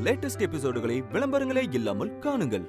Latest எபிசோடுகளை விளம்பரங்களே இல்லாமல் காணுங்கள்.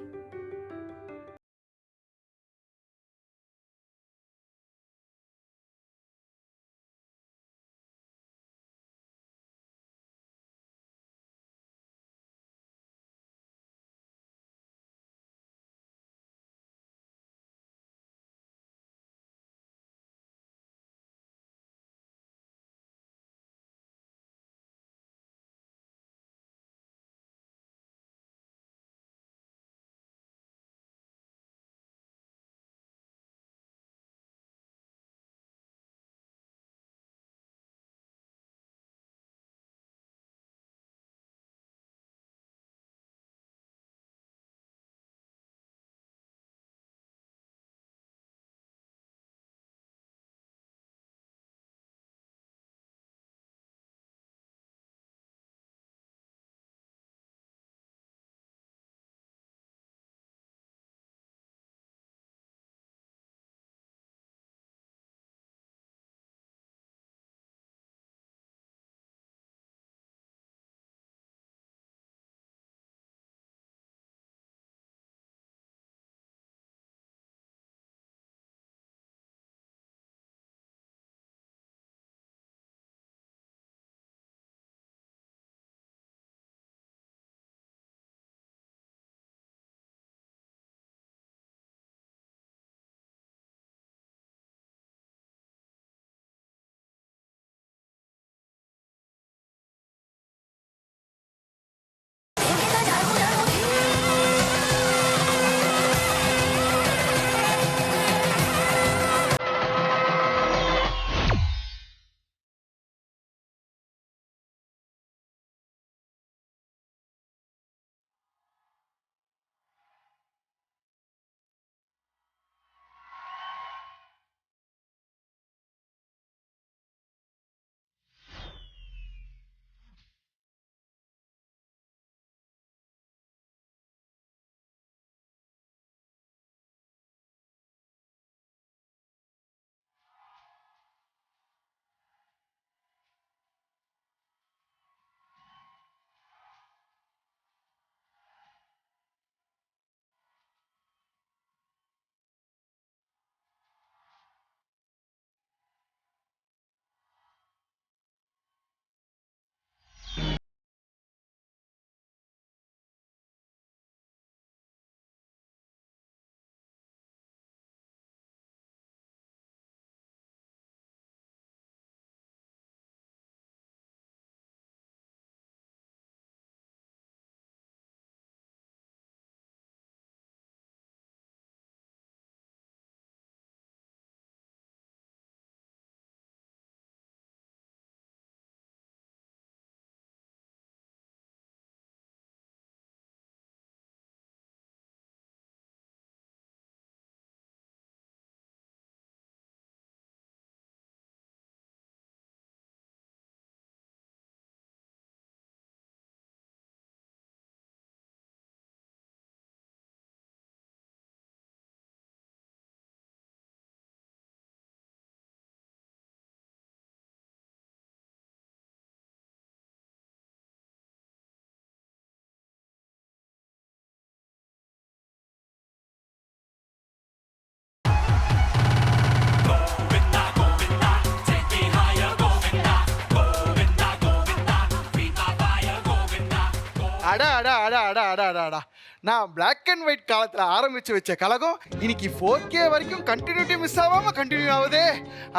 நான் பிளாக் அண்ட் ஒயிட் காலத்தில் ஆரம்பிச்சு வச்ச கழகம் இன்னைக்கு 4K வரைக்கும் கண்டினியூட்டி மிஸ் ஆகாம கண்டினியூ ஆகுதே.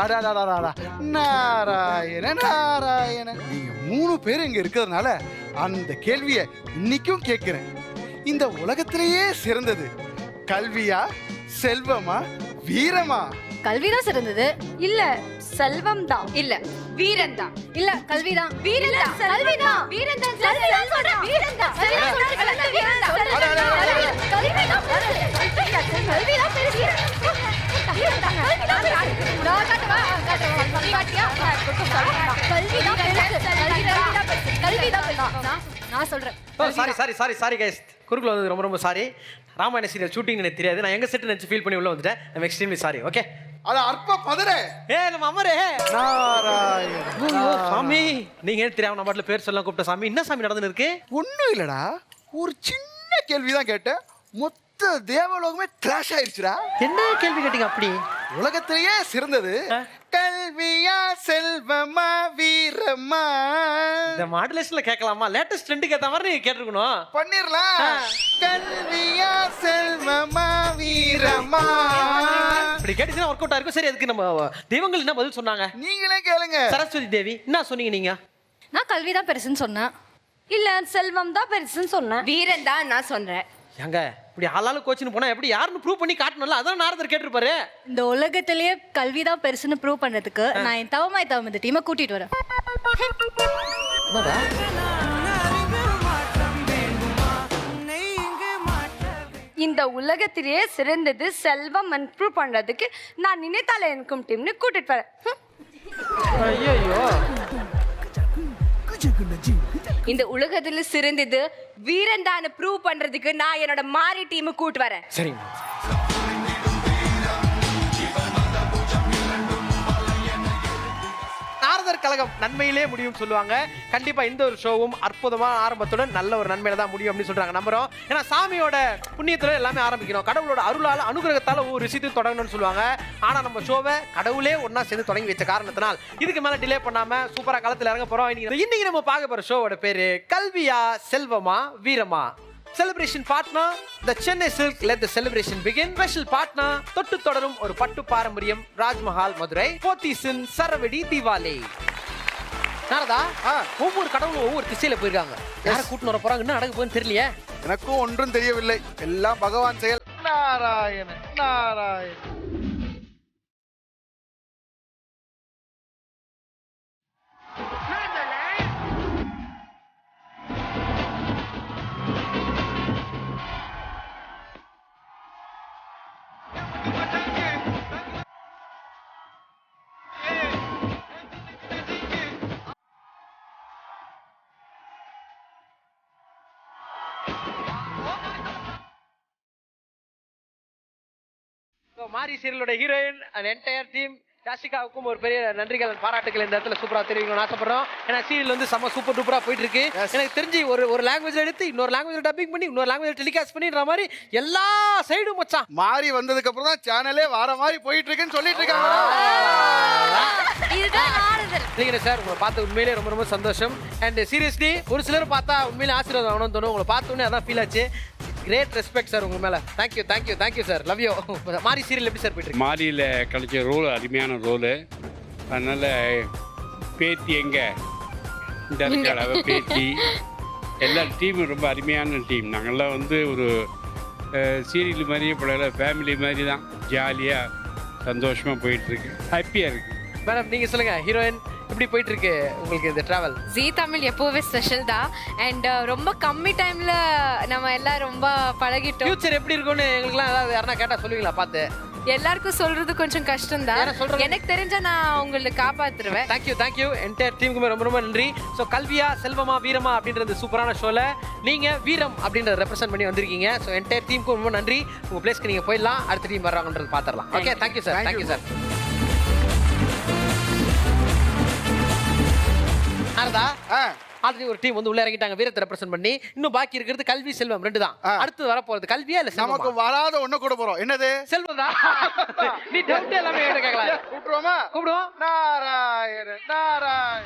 அடாடாடாடா நாராயண நாராயண. நீங்க 3 பேர் இங்க இருக்கிறதுனால அந்த கேள்வியை இன்னைக்கும் கேட்கிறேன். இந்த உலகத்திலேயே சிறந்தது கல்வியா, செல்வமா, வீரமா? கல்விதான் சிறந்தது. இல்ல செல்வம் தான். இல்ல வீரன் தான். இல்ல கல்விதான். வீரன் தான். கல்விதான். வீரன் தான். கல்விதான் சொல்றேன். வீரன் தான். கல்விதான் பெருசு. நான் காட்டுவா காட்டுவா. கல்விதான் நான் சொல்றேன். சாரி கைஸ், குறுக்குல வந்தது ரொம்ப சாரி. ராமாயண சீரியல் ஷூட்டிங் எனக்கு தெரியாது. நான் எங்க செட் நினைச்சு ஃபீல் பண்ணி உள்ள வந்துட்டேன். I'm extremely sorry. ஓகே, அட அற்ப பதரே. நம்ம அமரே. நாராயண. சாமி நீங்க ஏன் தெரியாம நம்ம பாட்டுல பேர் சொல்ல கூப்பிட்ட சாமி? என்ன சாமி நடந்துன்னு இருக்கு? ஒண்ணும் இல்லடா, ஒரு சின்ன கேள்விதான் கேட்டேன், மொத்த தேவலோகமே கிளாஷ் ஆயிடுச்சுடா. என்ன கேள்வி கேட்டீங்க அப்படி? உலகத்திலேயே சிறந்தது கல்வியா செல்வமா வீரமா? இந்த மாடுலேஷன்ல கேட்கலாமா? லேட்டஸ்ட் ட்ரெண்டுக்கு ஏத்த மாதிரி நீங்க கேட்டிருக்கணும். பண்ணிரலாம். கல்வியா செல்வமா வீரமா அப்படி கேட்டுச்சுன்னா ஒர்க் அவுட் ஆயிருக்கும். சரி, அதுக்கு நம்ம தெய்வங்கள் என்ன பதில் சொன்னாங்க? நீங்களே கேளுங்க. சரஸ்வதி தேவி என்ன சொன்னீங்க நீங்க? நான் கல்விதான் பெருசுன்னு சொன்னேன். இல்ல செல்வம் தான் பெருசுன்னு சொன்னேன். வீரன் தான் நான் சொல்றேன். ஏங்க இப்படி ஆளாளு கோச்சின்னு போனா எப்படி யாருன்னு ப்ரூவ் பண்ணி காட்டணும்ல? அதான் நாரதர் கேட்டிருப்பாரு. இந்த உலகத்திலேயே கல்விதான் பெருசுன்னு ப்ரூவ் பண்றதுக்கு நான் என் தவமாய் தவம் இந்த டீமை கூட்டிட்டு வரேன். இந்த உலகத்திலேயே சிறந்தது செல்வம் ப்ரூவ் பண்றதுக்கு நான் நினைத்தால எனக்கும் டீம்னு கூட்டிட்டு வரேன். ஐயோ, இந்த உலகத்துல சிறந்தது வீரன் தான் ப்ரூவ் பண்றதுக்கு நான் என்னோட மாரி டீம் கூட்டு வரேன். சரிங்க. நாரதர் கழகம் நன்மையிலே முடியும் சொல்லுவாங்க. கண்டிப்பா இந்த ஒரு ஷோவும் அற்புதமான ஆரம்பத்துடன் நல்ல ஒரு நன்மையில தான் முடியும் அப்படின்னு சொல்றாங்க. நம்புறோம். ஏன்னா சாமியோட புண்ணியத்துல எல்லாமே ஆரம்பிக்கணும். கடவுளோட அருளால அனுகிரகத்தால ஒவ்வொரு விஷயத்தையும் தொடங்கணும்னு சொல்லுவாங்க. ஆனா நம்ம ஷோவை கடவுளே ஒன்னா சேர்ந்து தொடங்கி வச்ச காரணத்தினால் இதுக்கு மேல டிலே பண்ணாம சூப்பரா களத்துல இறங்க போறோம். இன்னைக்கு நம்ம பார்க்க போற ஷோவோட பேரு கல்வியா செல்வமா வீரமா. Celebration partner, the Chennai Silk. Let the celebration begin. Special partner, தொட்டு தொடரும் ஒரு பட்டு பாரம்பரியம், ராஜ்மஹால் மதுரை, போத்தீசன் சரவெடி தீபாவளி. நாரதா, ஒவ்வொரு கடவுளும் ஒவ்வொரு திசையில போயிருக்காங்க. யாரை கூட்டின்னு வர போறாங்க, என்ன நடக்க போகுதுன்னு தெரியலையே. எனக்கும் ஒன்றும் தெரியவில்லை, எல்லாம் பகவான் செயல். நாராயண நாராயண. மாரி சீரியலோட ஹீரோயின் அண்ட் என்டையர் டீம் யாஷிகாவுக்கும் ஒரு பெரிய நன்றிகள் பாராட்டுகள் இந்த இடத்துல சூப்பரா தெரிவிக்கணும்னு ஆசைப்படுறோம். ஏன்னா சீரியல் வந்து செம்ம சூப்பர் டூப்பரா போயிட்டு இருக்கு. எனக்கு தெரிஞ்சு ஒரு லாங்குவேஜ் எடுத்து இன்னொரு லாங்குவேஜ் டப்பிங் பண்ணி இன்னொரு லாங்குவேஜ் டெலிகாஸ்ட் பண்ணின்ற மாதிரி எல்லா சைடும் மச்சான் மாறி வந்ததுக்கு அப்புறம் தான் சேனலே வார மாதிரி போயிட்டு இருக்குன்னு சொல்லிட்டு இருக்காங்க. இதுதான் நாரதர். இல்லைங்க சார், உங்களை பார்த்து உண்மையிலே ரொம்ப ரொம்ப சந்தோஷம். அண்ட் சீரியஸ்லி ஒரு சிலர் பார்த்தா உண்மையிலே ஆசீர்வாதம் ஆகணும்னு தோணும். உங்களை பார்த்தோன்னே அதான் ஃபீல் ஆச்சு. கிரேட் ரெஸ்பெக்ட் சார் உங்க மேல. Thank you thank you thank you sir. Love you. மாரி சீரியல் எப்படி சார் போயிட்டு இருக்கு? மாரியில் கிடைச்ச ரோல் அருமையான ரோலு. அதனால் பேத்தி எங்கே இந்த இருக்காள் அவள் பேத்தி எல்லா டீமும் ரொம்ப அருமையான டீம். நாங்கள்லாம் வந்து ஒரு சீரியல் மாதிரியே படம் ஃபேமிலி மாதிரி தான் ஜாலியாக சந்தோஷமாக போயிட்டுருக்கு. ஹாப்பியாக இருக்குது. மேடம் நீங்கள் சொல்லுங்கள், ஹீரோயின் எப்படி போயிட்டு இருக்கு உங்களுக்கு இந்த டிராவல்? ஜீ தமிழ் எப்போவே ஸ்பெஷல் தான். அண்ட் ரொம்ப கம்மி டைம்ல நம்ம எல்லாம் ரொம்ப பழகிட்டோம். ஃபியூச்சர் எப்படி இருக்கும்னு எங்களுக்குலாம் ஏதாவது யாரா கேட்டால் சொல்லுவீங்களா பார்த்து? எல்லாருக்கும் சொல்றது கொஞ்சம் கஷ்டம் தான். எனக்கு தெரிஞ்சா நான் உங்களுக்கு காப்பாத்துருவேன். Thank you thank you. என்டையர் டீமுக்குமே ரொம்ப ரொம்ப நன்றி. ஸோ கல்வியா செல்வமா வீரமா அப்படின்றது சூப்பரான ஷோல நீங்க வீரம் அப்படின்றத ரெப்ரசென்ட் பண்ணி வந்திருக்கீங்க. ஸோ என்டையர் டீமுக்கு ரொம்ப நன்றி. உங்க பிளேஸ்க்கு நீங்க போயிடலாம். அடுத்த டீம் வர்றாங்கன்றது பார்த்துடலாம். Okay, thank you sir. Thank you sir. Narada, already ஒரு டீம் வந்து உள்ள இறங்கிட்டாங்க வீரத்தை ரெப்ரசென்ட் பண்ணி. இன்னும் பாக்கி இருக்கிறது கல்வி செல்வம் ரெண்டு தான். அடுத்து வர போறது கல்வியா இல்ல செல்வமா? நமக்கு வராத ஒண்ணு கூட போறோம். என்னது? செல்வம் தான். நீ டவுட் எல்லாமே கேட்ட கேக்கலாம். கூப்பிடுவோமா? கூப்பிடுவோம். நாராயண நாராயண.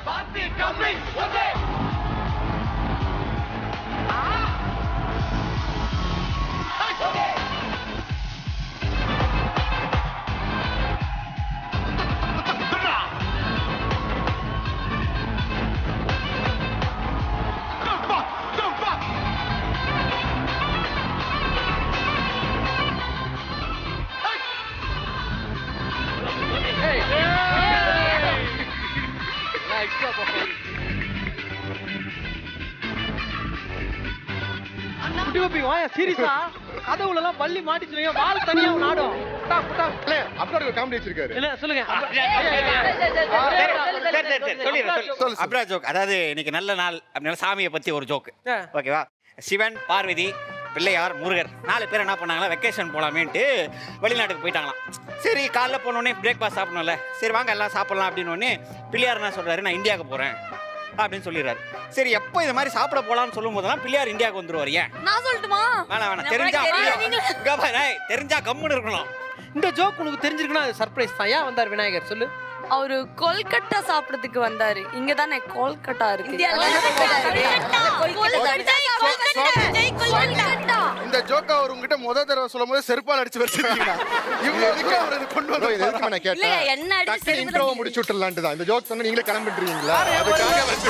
சீரியஸா கதவுல எல்லாம் பள்ளி மாட்டிச்சுங்க. வால் தனியா நாடும். காமெடி வச்சிருக்காரு. என்ன சொல்லுங்க. அப்புறம் ஜோக், அதாவது இன்னைக்கு நல்ல நாள் அப்படின்னா சாமியை பத்தி ஒரு ஜோக். ஓகேவா? சிவன் பார்வதி பிள்ளையார், முருகர் 4 பேர் என்ன பண்ணாங்களா, வெக்கேஷன் போகலாமேன்ட்டு வெளிநாட்டுக்கு போயிட்டாங்களாம். சரி காலைல போனோடனே பிரேக்ஃபாஸ்ட் சாப்பிடணும்ல, சரி வாங்க எல்லாம் சாப்பிட்லாம் அப்படின்னோடனே பிள்ளையார் என்ன சொல்கிறாரு, நான் இந்தியாவுக்கு போகிறேன் அப்படின்னு சொல்லிடுறாரு. சரி எப்போ இது மாதிரி சாப்பிட போகலான்னு சொல்லும் போதெல்லாம் பிள்ளையார் இந்தியாவுக்கு வந்துருவார். ஏன் நான் சொல்லட்டுமா? வேணாம் தெரிஞ்சா கம்முன்னு இருக்கணும். இந்த ஜோக் உனக்கு தெரிஞ்சிருக்குன்னா அது சர்ப்ரைஸ் தான். ஏன் வந்தார் விநாயகர் சொல்லு? அவரு கொல்கட்டா சாப்பிடுறதுக்கு வந்தாரு. இங்க தானே கொல்கட்டா இருக்கு. இந்த ஜோக்கா அவர் உங்ககிட்ட முதல் தடவை சொல்லும் போது செருப்பால் அடிச்சு வச்சிருக்கீங்க. இவங்க எதுக்கு அவர் இது கொண்டு வந்து நான் கேட்டேன் இன்ட்ரோவை முடிச்சு விட்டுறலான்ட்டு தான் இந்த ஜோக் சொன்னா நீங்களே கிளம்பிட்டுருவீங்களா?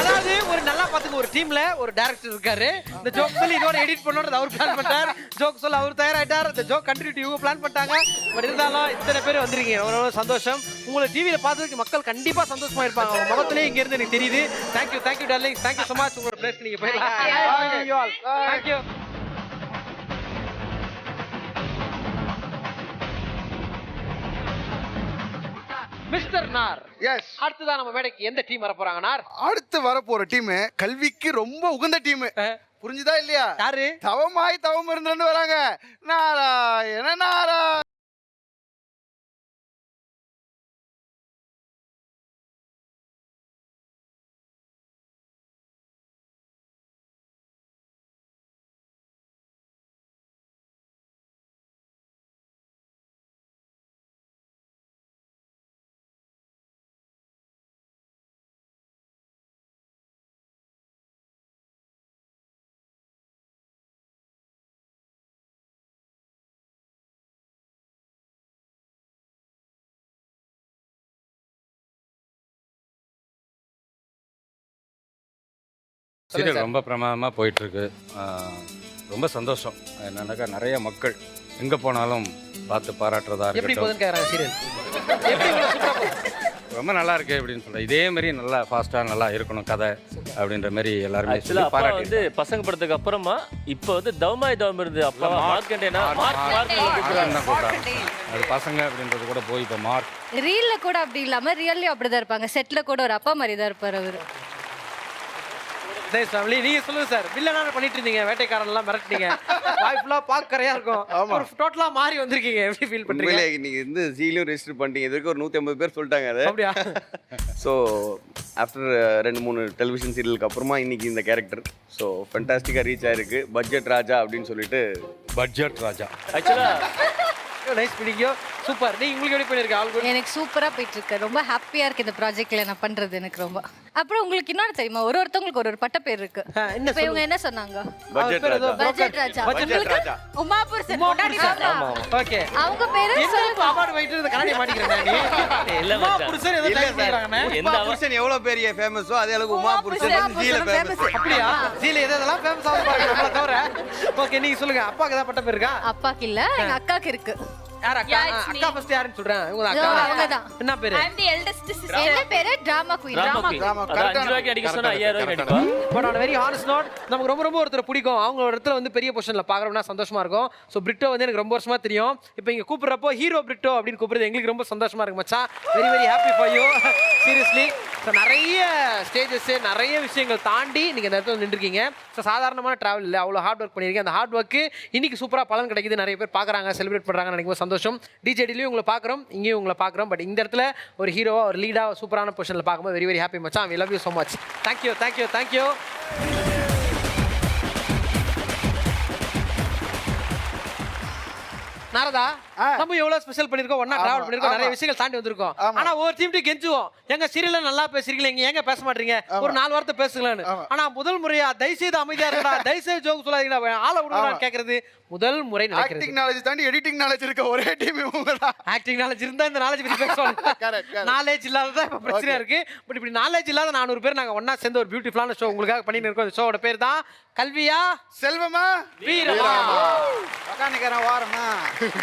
அதாவது ஒரு நல்லா பாத்துங்க, ஒரு டீம்ல ஒரு டைரக்டர் இருக்காரு. இந்த ஜோக் சொல்லி இதோட எடிட் பண்ணோட அவர் பிளான் பண்ணிட்டார். ஜோக் சொல்ல அவர் தயாராயிட்டார். இந்த ஜோக் கண்டினியூட்டி இவங்க பிளான் பண்ணிட்டாங்க. பட் இருந்தாலும் இத்தனை பேர் வந்திருக்கீங்க, ரொம்ப சந்தோஷம். உங்களை டிவியில பார்த்ததுக்கு மக்கள் கண்டிப்பா சந்தோஷமா இருப்பாங்க. அவங்க முகத்திலே இங்க இருந்து எனக்கு தெரியுது. Thank you darling, thank you so much. உங்களோட பிளேஸ்க்கு நீங்க போயிடலாம். தேங்க்யூ. மிஸ்டர் நார், எஸ், அடுத்ததான் நம்ம மேடைக்கு எந்த டீம் வர போறாங்க நார்? அடுத்து வரப்போற டீம் கல்விக்கு ரொம்ப உகந்த டீம். புரிஞ்சுதா இல்லையா? யாரு? தவமாய் தவம் இருந்து வராங்க. நாராயண. சீரியல் ரொம்ப பிரமாதமாக போயிட்டுருக்கு. ரொம்ப சந்தோஷம். என்னன்னாக்கா நிறைய மக்கள் எங்கே போனாலும் பார்த்து பாராட்டுறதா இருக்கட்டும். ரொம்ப நல்லா இருக்கு அப்படின்னு சொல்ல இதே மாதிரி நல்லா ஃபாஸ்ட்டாக நல்லா இருக்கணும் கதை அப்படின்ற மாதிரி எல்லாருமே பாராட்டி வந்து பசங்க படத்துக்கு அப்புறமா இப்போ வந்து தவமாய் தவம் இருந்து அப்பா மார்க்கண்டேனா அது பசங்க அப்படின்றது கூட போய் இப்போ மார்க் ரீல்ல கூட அப்படி இல்லாம ரியல்லி அப்படிதான் இருப்பாங்க. செட்ல கூட ஒரு அப்பா மாதிரி தான் இருப்பார் அவரு. நீங்க சொல்லுங்க சார், வில்லனா பண்ணிட்டு இருந்தீங்க, வேட்டைக்காரன் எல்லாம் மிரட்டினீங்க, வாய்ப்புலா பாக்கறையா இருக்கும், ஒரு டோட்டலா மாறி வந்திருக்கீங்க. எப்படி ஃபீல் பண்றீங்க? நீங்க இந்த சீலையும் ரெஜிஸ்டர் பண்ணிட்டீங்க. இதுக்கு ஒரு 150 பேர் சொல்லிட்டாங்க அது. அப்படியா? ஸோ ஆஃப்டர் 2-3 டெலிவிஷன் சீரியலுக்கு அப்புறமா இன்னைக்கு இந்த கேரக்டர் ஸோ ஃபென்டாஸ்டிக்காக ரீச் ஆயிருக்கு. பட்ஜெட் ராஜா அப்படின்னு சொல்லிட்டு. பட்ஜெட் ராஜா ஆக்சுவலா நைஸ் மீட்டிங் யூ. சூப்பர். நீ உங்களுக்கு எப்படி பண்ணிருக்க? All good. எனக்கு சூப்பரா போயிட்டு இருக்கு. ரொம்ப ஹாப்பியா இருக்கு இந்த ப்ராஜெக்ட்ல நான் பண்றது. எனக்கு ரொம்ப. அப்புறம் உங்களுக்கு இன்னொரு தெரியுமா, ஒருத்தவங்களுக்கு ஒரு பட்ட பேர் இருக்கு. இப்போ இவங்க என்ன சொன்னாங்க? பட்ஜெட் ராஜா. பட்ஜெட் ராஜா. பட்ஜெட் ராஜா. உமாபுருஷன் பொண்டாட்டி சொன்னா. ஓகே. அவங்க பேரு என்ன அவார்ட் வைட்டு இந்த கண்ணாடி மாட்டிக்கிறேன் நீ. இல்ல உமாபுருஷன் ஏதோ டைப் பண்றாங்கனே. உமாபுருஷன் எவ்வளவு பெரிய ஃபேமஸோ அதே அளவுக்கு உமாபுருஷன் ஜீல ஃபேமஸ். அப்படியா? ஜீல எதெல்லாம் ஃபேமஸ் ஆக பாருங்க நம்மள தவிர. ஓகே, நீங்க சொல்லுங்க, அப்பாக்கு ஏதாவது பட்ட பேர் இருக்கா? அப்பாக்கு இல்ல, எங்க அக்காக்கு இருக்கு. யார் அக்கா? அக்கா ஃபர்ஸ்ட் யாருன்னு சொல்றேன். இவங்க அக்கா. அவங்கதான். என்ன பேரு? I am the eldest sister. என்ன பேரு? Drama queen. டிராமா 5 ரூபாய்க்கு அடிக்க சொன்னா 5000 ரூபாய்க்கு அடிப்பா. But on very honest note, நமக்கு ரொம்ப ஒருத்தர் பிடிக்கும். அவங்க ஒரு இடத்துல வந்து பெரிய பொசிஷன்ல பாக்குறோம்னா சந்தோஷமா இருக்கும். சோ பிரிட்டோ வந்து எனக்கு ரொம்ப வருஷமா தெரியும். இப்போ இங்க கூப்பிடுறப்போ ஹீரோ பிரிட்டோ அப்படின்னு கூப்பிடுறது எங்களுக்கு ரொம்ப சந்தோஷமா இருக்கு மச்சான். Very happy for you seriously. So நிறைய ஸ்டேஜஸ் நிறைய விஷயங்கள் தாண்டி நீங்கள் இந்த இடத்துல நின்றுருக்கீங்க. ஸோ சாதாரணமான ட்ராவல் இல்லை, அவ்வளோ ஹார்ட் ஒர்க் பண்ணியிருக்கேன். அந்த ஹார்ட் ஒர்க்கு இன்னைக்கு சூப்பராக பலன் கிடைக்குது. நிறைய பேர் பார்க்குறாங்க, செலிப்ரேட் பண்ணுறாங்கன்னு நினைக்கும் சந்தோஷம். டிஜேடிலையும் உங்களை பார்க்குறோம், இங்கேயும் உங்களை பார்க்குறோம். பட் இந்த இடத்துல ஒரு ஹீரோவா ஒரு லீடாக சூப்பரான பொசிஷனில் பார்க்கும்போது வெரி ஹாப்பி மச்சான். We love you so much. Thank you. Narada, நம்ம எவ்வளவு ஸ்பெஷல் பண்ணிருக்கோம், ஒண்ணா டிராவல் பண்ணிருக்கோம், நிறைய விஷயங்கள் தாண்டி வந்திருக்கோம். ஆனா ஒரு டீம் கெஞ்சுவோம், எங்க சீரியல்ல நல்லா பேசுறீங்களா, எங்க ஏங்க பேச மாட்டீங்க, ஒரு 4 வார்த்தை பேசுங்களேன்னு. ஆனா முதல் முறையா தயவுசெய்து அமைதியா இருக்கடா, தயவுசெய்து ஜோக் சொல்லாதீங்கடா, ஆள விடுங்கன்னு கேக்குறது முதல் முறை நடக்குது. ஆக்டிங் நாலேஜ் தாண்டி எடிட்டிங் நாலேஜ் இருக்க ஒரே டீம் இவங்கதான். ஆக்டிங் நாலேஜ் இருந்தா இந்த நாலேஜ் பத்தி பேசுவாங்க. நாலேஜ் இல்லாததான் இப்ப பிரச்சனையா இருக்கு. பட் இப்படி நாலேஜ் இல்லாத 400 பேர் நாங்க ஒண்ணா சேர்ந்து ஒரு பியூட்டிஃபுல்லான ஷோ உங்களுக்காக பண்ணிட்டு இருக்கோம். இந்த ஷோவோட பேர் தான் கல்வியா செல்வமா வீரமா. வாரமா.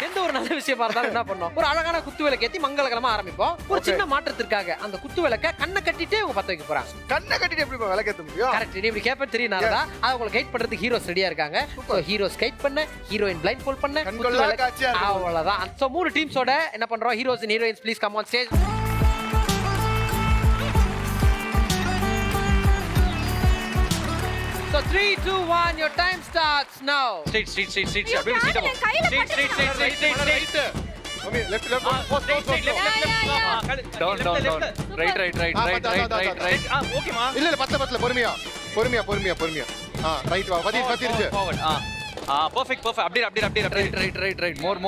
எந்த ஒரு நல்ல விஷயமா இருந்தாலும் என்ன பண்ணோம், ஒரு அழகான குத்து விளக்கு ஏத்தி மங்களகரமா ஆரம்பிப்போம். ஒரு சின்ன மாற்றத்திற்காக அந்த குத்து விளக்க கண்ணை கட்டிட்டே அவங்க பத்த வைக்க போறாங்க. கண்ணை கட்டிட்டு எப்படி விளக்கேத்த முடியும்? கரெக்ட். நீ இப்படி கேப்ப தெரியுனாலதான் அதை உங்களுக்கு கைட் பண்றதுக்கு ஹீரோஸ் ரெடியா இருக்காங்க. ஹீரோஸ் கைட் பண்ண, ஹீரோயின் பிளைண்ட் ஃபோல்ட் பண்ண, அவ்வளவுதான். சோ 3 டீம்ஸோட என்ன பண்றோம், heroes and heroines please come on stage. So 3, 2, 1, your time starts now. Straight அப்படியே seat right mummy left down right ஓகேமா இல்ல பத்தல பொறுமையா ரைட் வா பத்திருச்சு perfect அப்படியே right more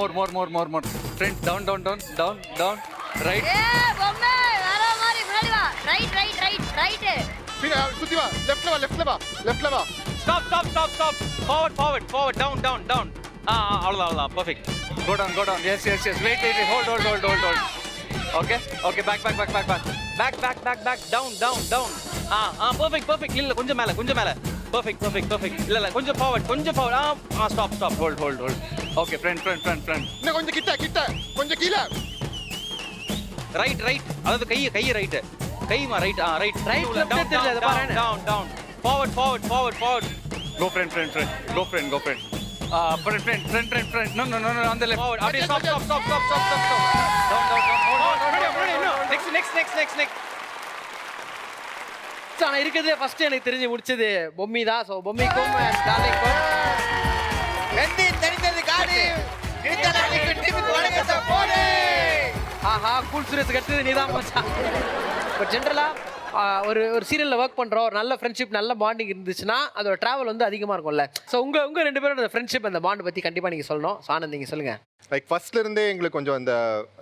front down right பொம்மை வர மாதிரி முன்னாடி வா ரைட் பின்ன சுத்தி வா லெஃப்ட்ல வா ஸ்டாப் ஃபார்வர்ட் டவுன் அவ்வளவுதான் perfect go down yes wait hold okay back down perfect இல்ல கொஞ்சம் மேல பெர்ஃபெக்ட் இல்ல கொஞ்சம் forward stop hold okay front இன்னும் கொஞ்சம் கிட்ட கொஞ்சம் கீழ ரைட் அதாவது கை ரைட் கைமா ரைட் left தெரியல அத பாரு down forward go front front no on the left அப்படியே stop down next ஆனா இருக்கிறதே ஃபர்ஸ்ட் எனக்கு தெரிஞ்சு முடிச்சது பொம்மி தான். ஸோ பொம்மிக்கும் டார்லிங்க்கும் வெந்தி தெரிந்தது காடு ஆஹா கூல் சுரேஷ் கட்டுறது நீதான் மச்சான். பட் ஜென்ரலாக ஒரு சீரியலில் ஒர்க் பண்ணுறோம், ஒரு நல்ல ஃப்ரெண்ட்ஷிப் நல்ல பாண்டிங் இருந்துச்சுன்னா அதோட ட்ராவல் வந்து அதிகமாக இருக்கும்ல. ஸோ உங்கள் ரெண்டு பேரோட ஃப்ரெண்ட்ஷிப் அந்த பாண்ட் பற்றி கண்டிப்பாக நீங்கள் சொல்லணும். ஸோ ஆனந்த் நீங்கள் சொல்லுங்கள். லைக் ஃபர்ஸ்ட்ல இருந்தே எங்களுக்கு கொஞ்சம் அந்த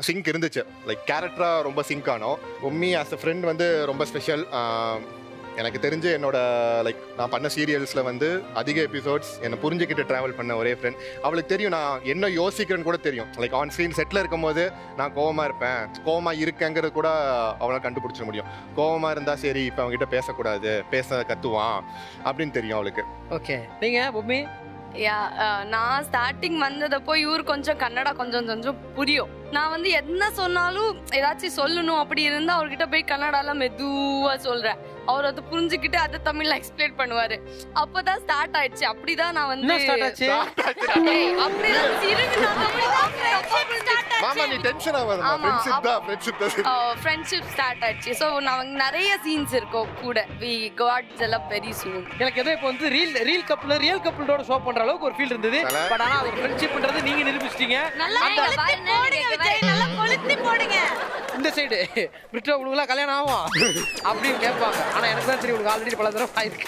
சிங்க் இருந்துச்சு. லைக் கேரக்டரா ரொம்ப சிங்க் ஆனோம். உம்மி ஆஸ் அ ஃப்ரெண்ட் வந்து ரொம்ப ஸ்பெஷல். எனக்கு தெரிஞ்சு என்னோட லைக் நான் பண்ண சீரியல்ஸில் வந்து அதிக எபிசோட்ஸ் என்னை புரிஞ்சுக்கிட்டு ட்ராவல் பண்ண ஒரே ஃப்ரெண்ட். அவளுக்கு தெரியும் நான் என்ன யோசிக்கிறேன்னு கூட தெரியும். லைக் ஆன் ஸ்க்ரீன் செட்டில் இருக்கும்போது நான் கோவமாக இருக்கேங்கிறது கூட அவளால் கண்டுபிடிச்சிட முடியும். கோவமாக இருந்தால் சரி இப்போ அவங்ககிட்ட பேசக்கூடாது, பேச கற்றுவான் அப்படின்னு தெரியும் அவளுக்கு. ஓகே, நீங்கள் பொம்மி? நான் ஸ்டார்டிங் வந்ததப்போ இவர் கொஞ்சம் கன்னடா கொஞ்சம் புரியும். நான் வந்து என்ன சொன்னாலும் ஏதாச்சும் சொல்லணும் அப்படி இருந்தா அவர்கிட்ட போய் கன்னடால மெதுவா சொல்றேன். அவர் அதை புரிஞ்சுக்கிட்டு அதை தமிழ்ல எக்ஸ்பிளைன் பண்ணுவாரு. அப்பதான் ஸ்டார்ட் ஆயிடுச்சு. அப்படிதான் நான் வந்து ஃப்ரெண்ட்ஷிப் ஸ்டார்ட் ஆயிடுச்சு. ஸோ நான் நிறைய சீன்ஸ் இருக்கும் கூட. We got develop very soon. எனக்கு ஏதோ இப்போ வந்து ரியல் கப்புளோட ஷோ பண்ற அளவுக்கு ஒரு ஃபீல் இருந்தது. பட் ஆனா அது ஃப்ரெண்ட்ஷிப்ன்றது நீங்க நிரூபிச்சிட்டீங்க. இந்த சைடு பிரிட்டோ உங்களுக்குலாம் கல்யாணம் ஆகும் அப்படின்னு கேட்பாங்க. ஆனா எனக்கு தான் தெரியும் உங்களுக்கு ஆல்ரெடி பல தடவை ஆயிருக்கு.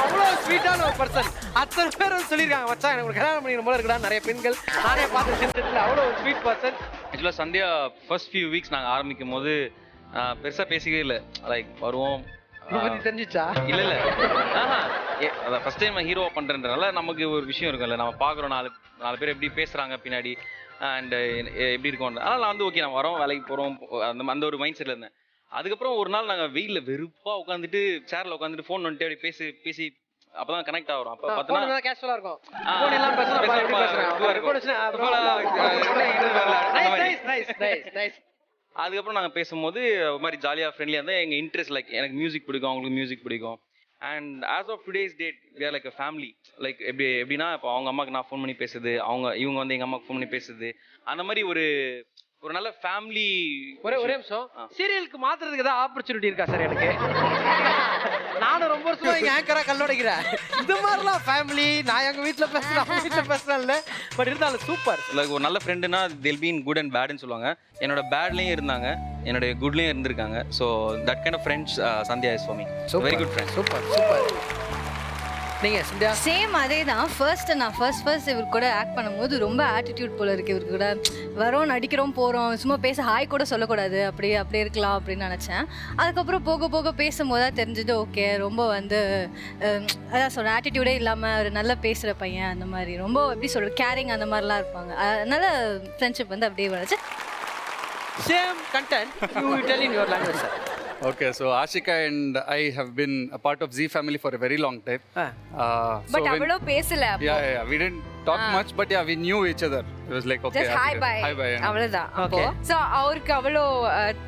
அவ்வளோ ஸ்வீட்டான ஒரு பர்சன். அத்தனை பேர் வந்து சொல்லியிருக்காங்க மச்சான் எனக்கு ஒரு கல்யாணம் பண்ணிக்கிற போல இருக்குடா. நிறைய பெண்கள் நானே பார்த்து அவ்வளோ ஒரு ஸ்வீட் பர்சன். ஆக்சுவலாக சந்தியா ஃபர்ஸ்ட் ஃபியூ வீக்ஸ் நாங்கள் ஆரம்பிக்கும் போது பெருசாக பேசிக்கவே இல்லை. லைக் வருவோம் தெரிஞ்சிச்சா? இல்லை அதான் ஃபர்ஸ்ட் டைம் ஹீரோவா பண்ணுறதுனால நமக்கு ஒரு விஷயம் இருக்கும்ல, நம்ம பார்க்குறோம் நாலு பேர் எப்படி பேசுகிறாங்க பின்னாடி அண்ட் எப்படி இருக்கோம். அதனால் நான் வந்து ஓகே நான் வரோம் வேலைக்கு போகிறோம் அந்த ஒரு மைண்ட் செட்டில் இருந்தேன். அதுக்கப்புறம் ஒரு நாள் நாங்கள் வெயிலில் வெறுப்பாக உட்காந்துட்டு சேரில் உட்காந்துட்டு ஃபோன் வந்துட்டு அப்படி பேசி அப்பதான் கனெக்ட் ஆகிறோம். அப்போ பார்த்தோன்னா கேஷுவலாக இருக்கும். அதுக்கப்புறம் நாங்கள் பேசும்போது ஒரு மாதிரி ஜாலியாக ஃப்ரெண்ட்லியாக இருந்தால் எங்கள் இன்ட்ரெஸ்ட் லைக் எனக்கு மியூசிக் பிடிக்கும், அவங்களுக்கு மியூசிக் பிடிக்கும். And as of today's date we are like a family. Like எப்படின்னா இப்போ அவங்க அம்மாவுக்கு நான் ஃபோன் பண்ணி பேசுது, இவங்க வந்து எங்கள் அம்மாவுக்கு ஃபோன் பண்ணி பேசுது. அந்த மாதிரி ஒரு நல்ல ஃபேமிலி. ஒரே நிமிஷம், சீரியலுக்கு மாத்துறதுக்கு ஏதாவது ஆப்பர்ச்சுனிட்டி இருக்கா சார்? எனக்கு நானும் ரொம்ப வருஷமா இங்க ஆங்கரா கல்லோடைக்கிறேன். இந்த மாதிரிலாம் ஃபேமிலி நான் எங்க வீட்டில் பேசுறேன், அவங்க வீட்டில் பேசுறேன் இல்லை. பட் இருந்தாலும் சூப்பர். லைக் ஒரு நல்ல ஃப்ரெண்டுனா they'll be in good and badன்னு சொல்லுவாங்க. என்னோட பேட்லேயும் இருந்தாங்க, என்னோட குட்லேயும் இருந்திருக்காங்க. So that kind of friends Sandhya is for me. Very good friend. Super. Same அதே தான். நான் ஃபர்ஸ்ட் இவர் கூட ஆக்ட் பண்ணும்போது ரொம்ப ஆட்டிடியூட் போல இருக்கு. இவர் கூட வரோம், நடிக்கிறோம், போகிறோம், சும்மா பேச ஹாய் கூட சொல்லக்கூடாது, அப்படியே இருக்கலாம் அப்படின்னு நினச்சேன். அதுக்கப்புறம் போக பேசும்போது தான் தெரிஞ்சது ஓகே ரொம்ப வந்து அதான் சொல்கிறேன் ஆட்டிடியூடே இல்லாமல் ஒரு நல்லா பேசுகிற பையன். அந்த மாதிரி ரொம்ப எப்படி சொல்கிறது கேரிங் அந்த மாதிரிலாம் இருப்பாங்க. அதனால ஃப்ரெண்ட்ஷிப் வந்து அப்படியே வந்துச்சு. Same content, you tell in your language, sir. Okay, so Ashika and I have been a part of Z family for a very long time. But avlo pesala. Yeah, we didn't talk much, but yeah, we knew each other. It was like, okay. Just hi bye. Hi bye. அவ்வளவுதான். அப்போ so அவருக்கு அவ்வளோ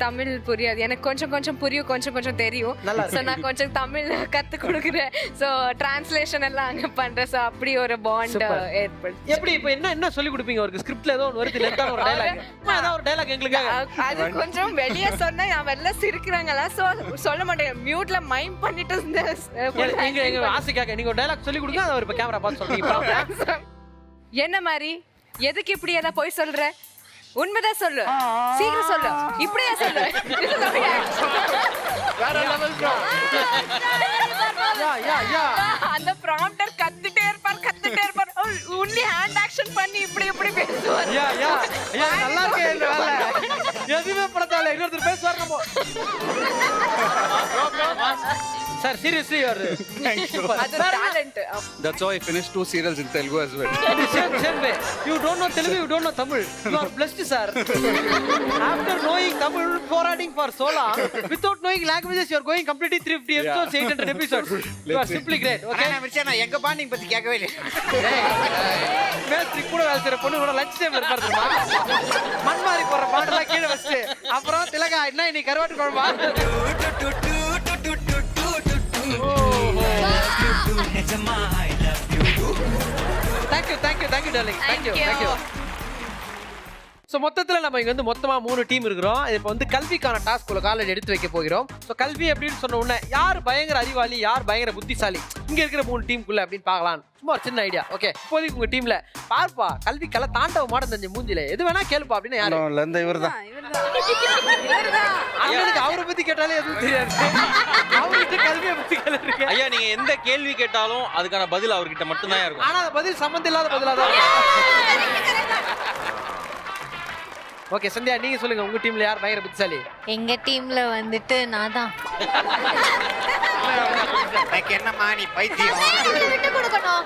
தமிழ் புரியாது. எனக்கு கொஞ்சம் புரியும், கொஞ்சம் தெரியும். சோ நான் கொஞ்சம் தமிழ் கத்து கொடுக்குறேன். சோ டிரான்ஸ்லேஷன் எல்லாம் அங்க பண்றேன். சோ அப்படி ஒரு பாண்ட் ஏற்படுது. எப்படி இப்போ என்ன சொல்லி கொடுப்பீங்க அவருக்கு? ஸ்கிரிப்ட்ல ஏதோ ஒரு வருது லென்த்தான ஒரு டயலாக். ஏதோ ஒரு டயலாக் எங்களுக்கு அது கொஞ்சம் வெளிய சொன்னா அவ எல்லாம் சிரிக்கறாங்களா? சோ சொல்ல மாட்டேன். மியூட்ல மைண்ட் பண்ணிட்டு எங்க ஆசைக்காக நீங்க ஒரு டயலாக் சொல்லி கொடுங்க. அவர் இப்ப கேமரா பார்த்து சொல்றீங்க. என்ன மாதிரி எதுக்கு இப்படி எல்லாம் போய் சொல்ற? உண்மைதான் சொல்லு, சீக்கிரம் சொல்லு, இப்படியே சொல்லு. அந்த ப்ராம்ப்டர் கத்திட்டே இருப்பார். ஒன்லி ஹேண்ட் ஆக்ஷன் பண்ணி இப்படி பேசுவார். நல்லா இருக்கே இந்த வேலை. எதுவுமே படத்தால இன்னொருத்தர் பேசுவார் நம்ம. சார் சீரியஸ்லி யூ ஆர் அது talent. That's how I finished 2 serials in Telugu as well. Same way. You don't know Telugu, you don't know Tamil. You are blessed, sir. After knowing Tamil, forwarding for so long, without knowing languages, you are going completely 350 episodes, 800 episodes. You are simply great. Okay. நான் மிர்ச்சா நான் எங்க bonding பத்தி கேட்கவே இல்லை. மேஸ்திரி கூட வேலை செய்யற பொண்ணு கூட லஞ்ச் டைம்ல இருப்பாரு தெரியுமா? மண் மாறி போற பாட்டெல்லாம் கீழே வச்சுட்டு அப்புறம் திலகா என்ன இன்னைக்கு கருவாட்டு குழம்பா? Thank you darling. Thank you. So மொத்தத்தில் நம்ம இங்கே வந்து மொத்தமாக 3 டீம் இருக்கிறோம். இப்போ வந்து கல்விக்கான டாஸ்க் உள்ள காலேஜ் எடுத்து வைக்க போகிறோம். ஸோ கல்வி அப்படின்னு சொன்ன உடனே யார் பயங்கர அறிவாளி, யார் பயங்கர புத்திசாலி இங்கே இருக்கிற 3 டீமுக்குள்ள அப்படின்னு பார்க்கலாம். சும்மா ஒரு சின்ன ஐடியா. ஓகே, இப்போதைக்கு உங்கள் டீமில் பார்ப்பா கல்விக்கெல்லாம் தாண்டவ மாடம் தெரிஞ்ச மூஞ்சில எது வேணா கேளுப்பா அப்படின்னு யாரு? இவர் தான். அவருக்கு அவரை பற்றி கேட்டாலே எதுவும் தெரியாது. அவர்கிட்ட கல்வியை பற்றி கேள்வி. ஐயா நீங்க எந்த கேள்வி கேட்டாலும் அதுக்கான பதில் அவர்கிட்ட மட்டும்தான் இருக்கும். ஆனால் பதில் சம்மந்தம் இல்லாத பதிலாக தான். ஓகே சந்தியா நீங்க சொல்லுங்க, உங்க டீம்ல யார் பயங்கர புத்திசாலி? எங்க டீம்ல வந்துட்டு நான் தான். என்னம்மா நீ பைத்தியம்? விட்டு கொடுக்கணும்.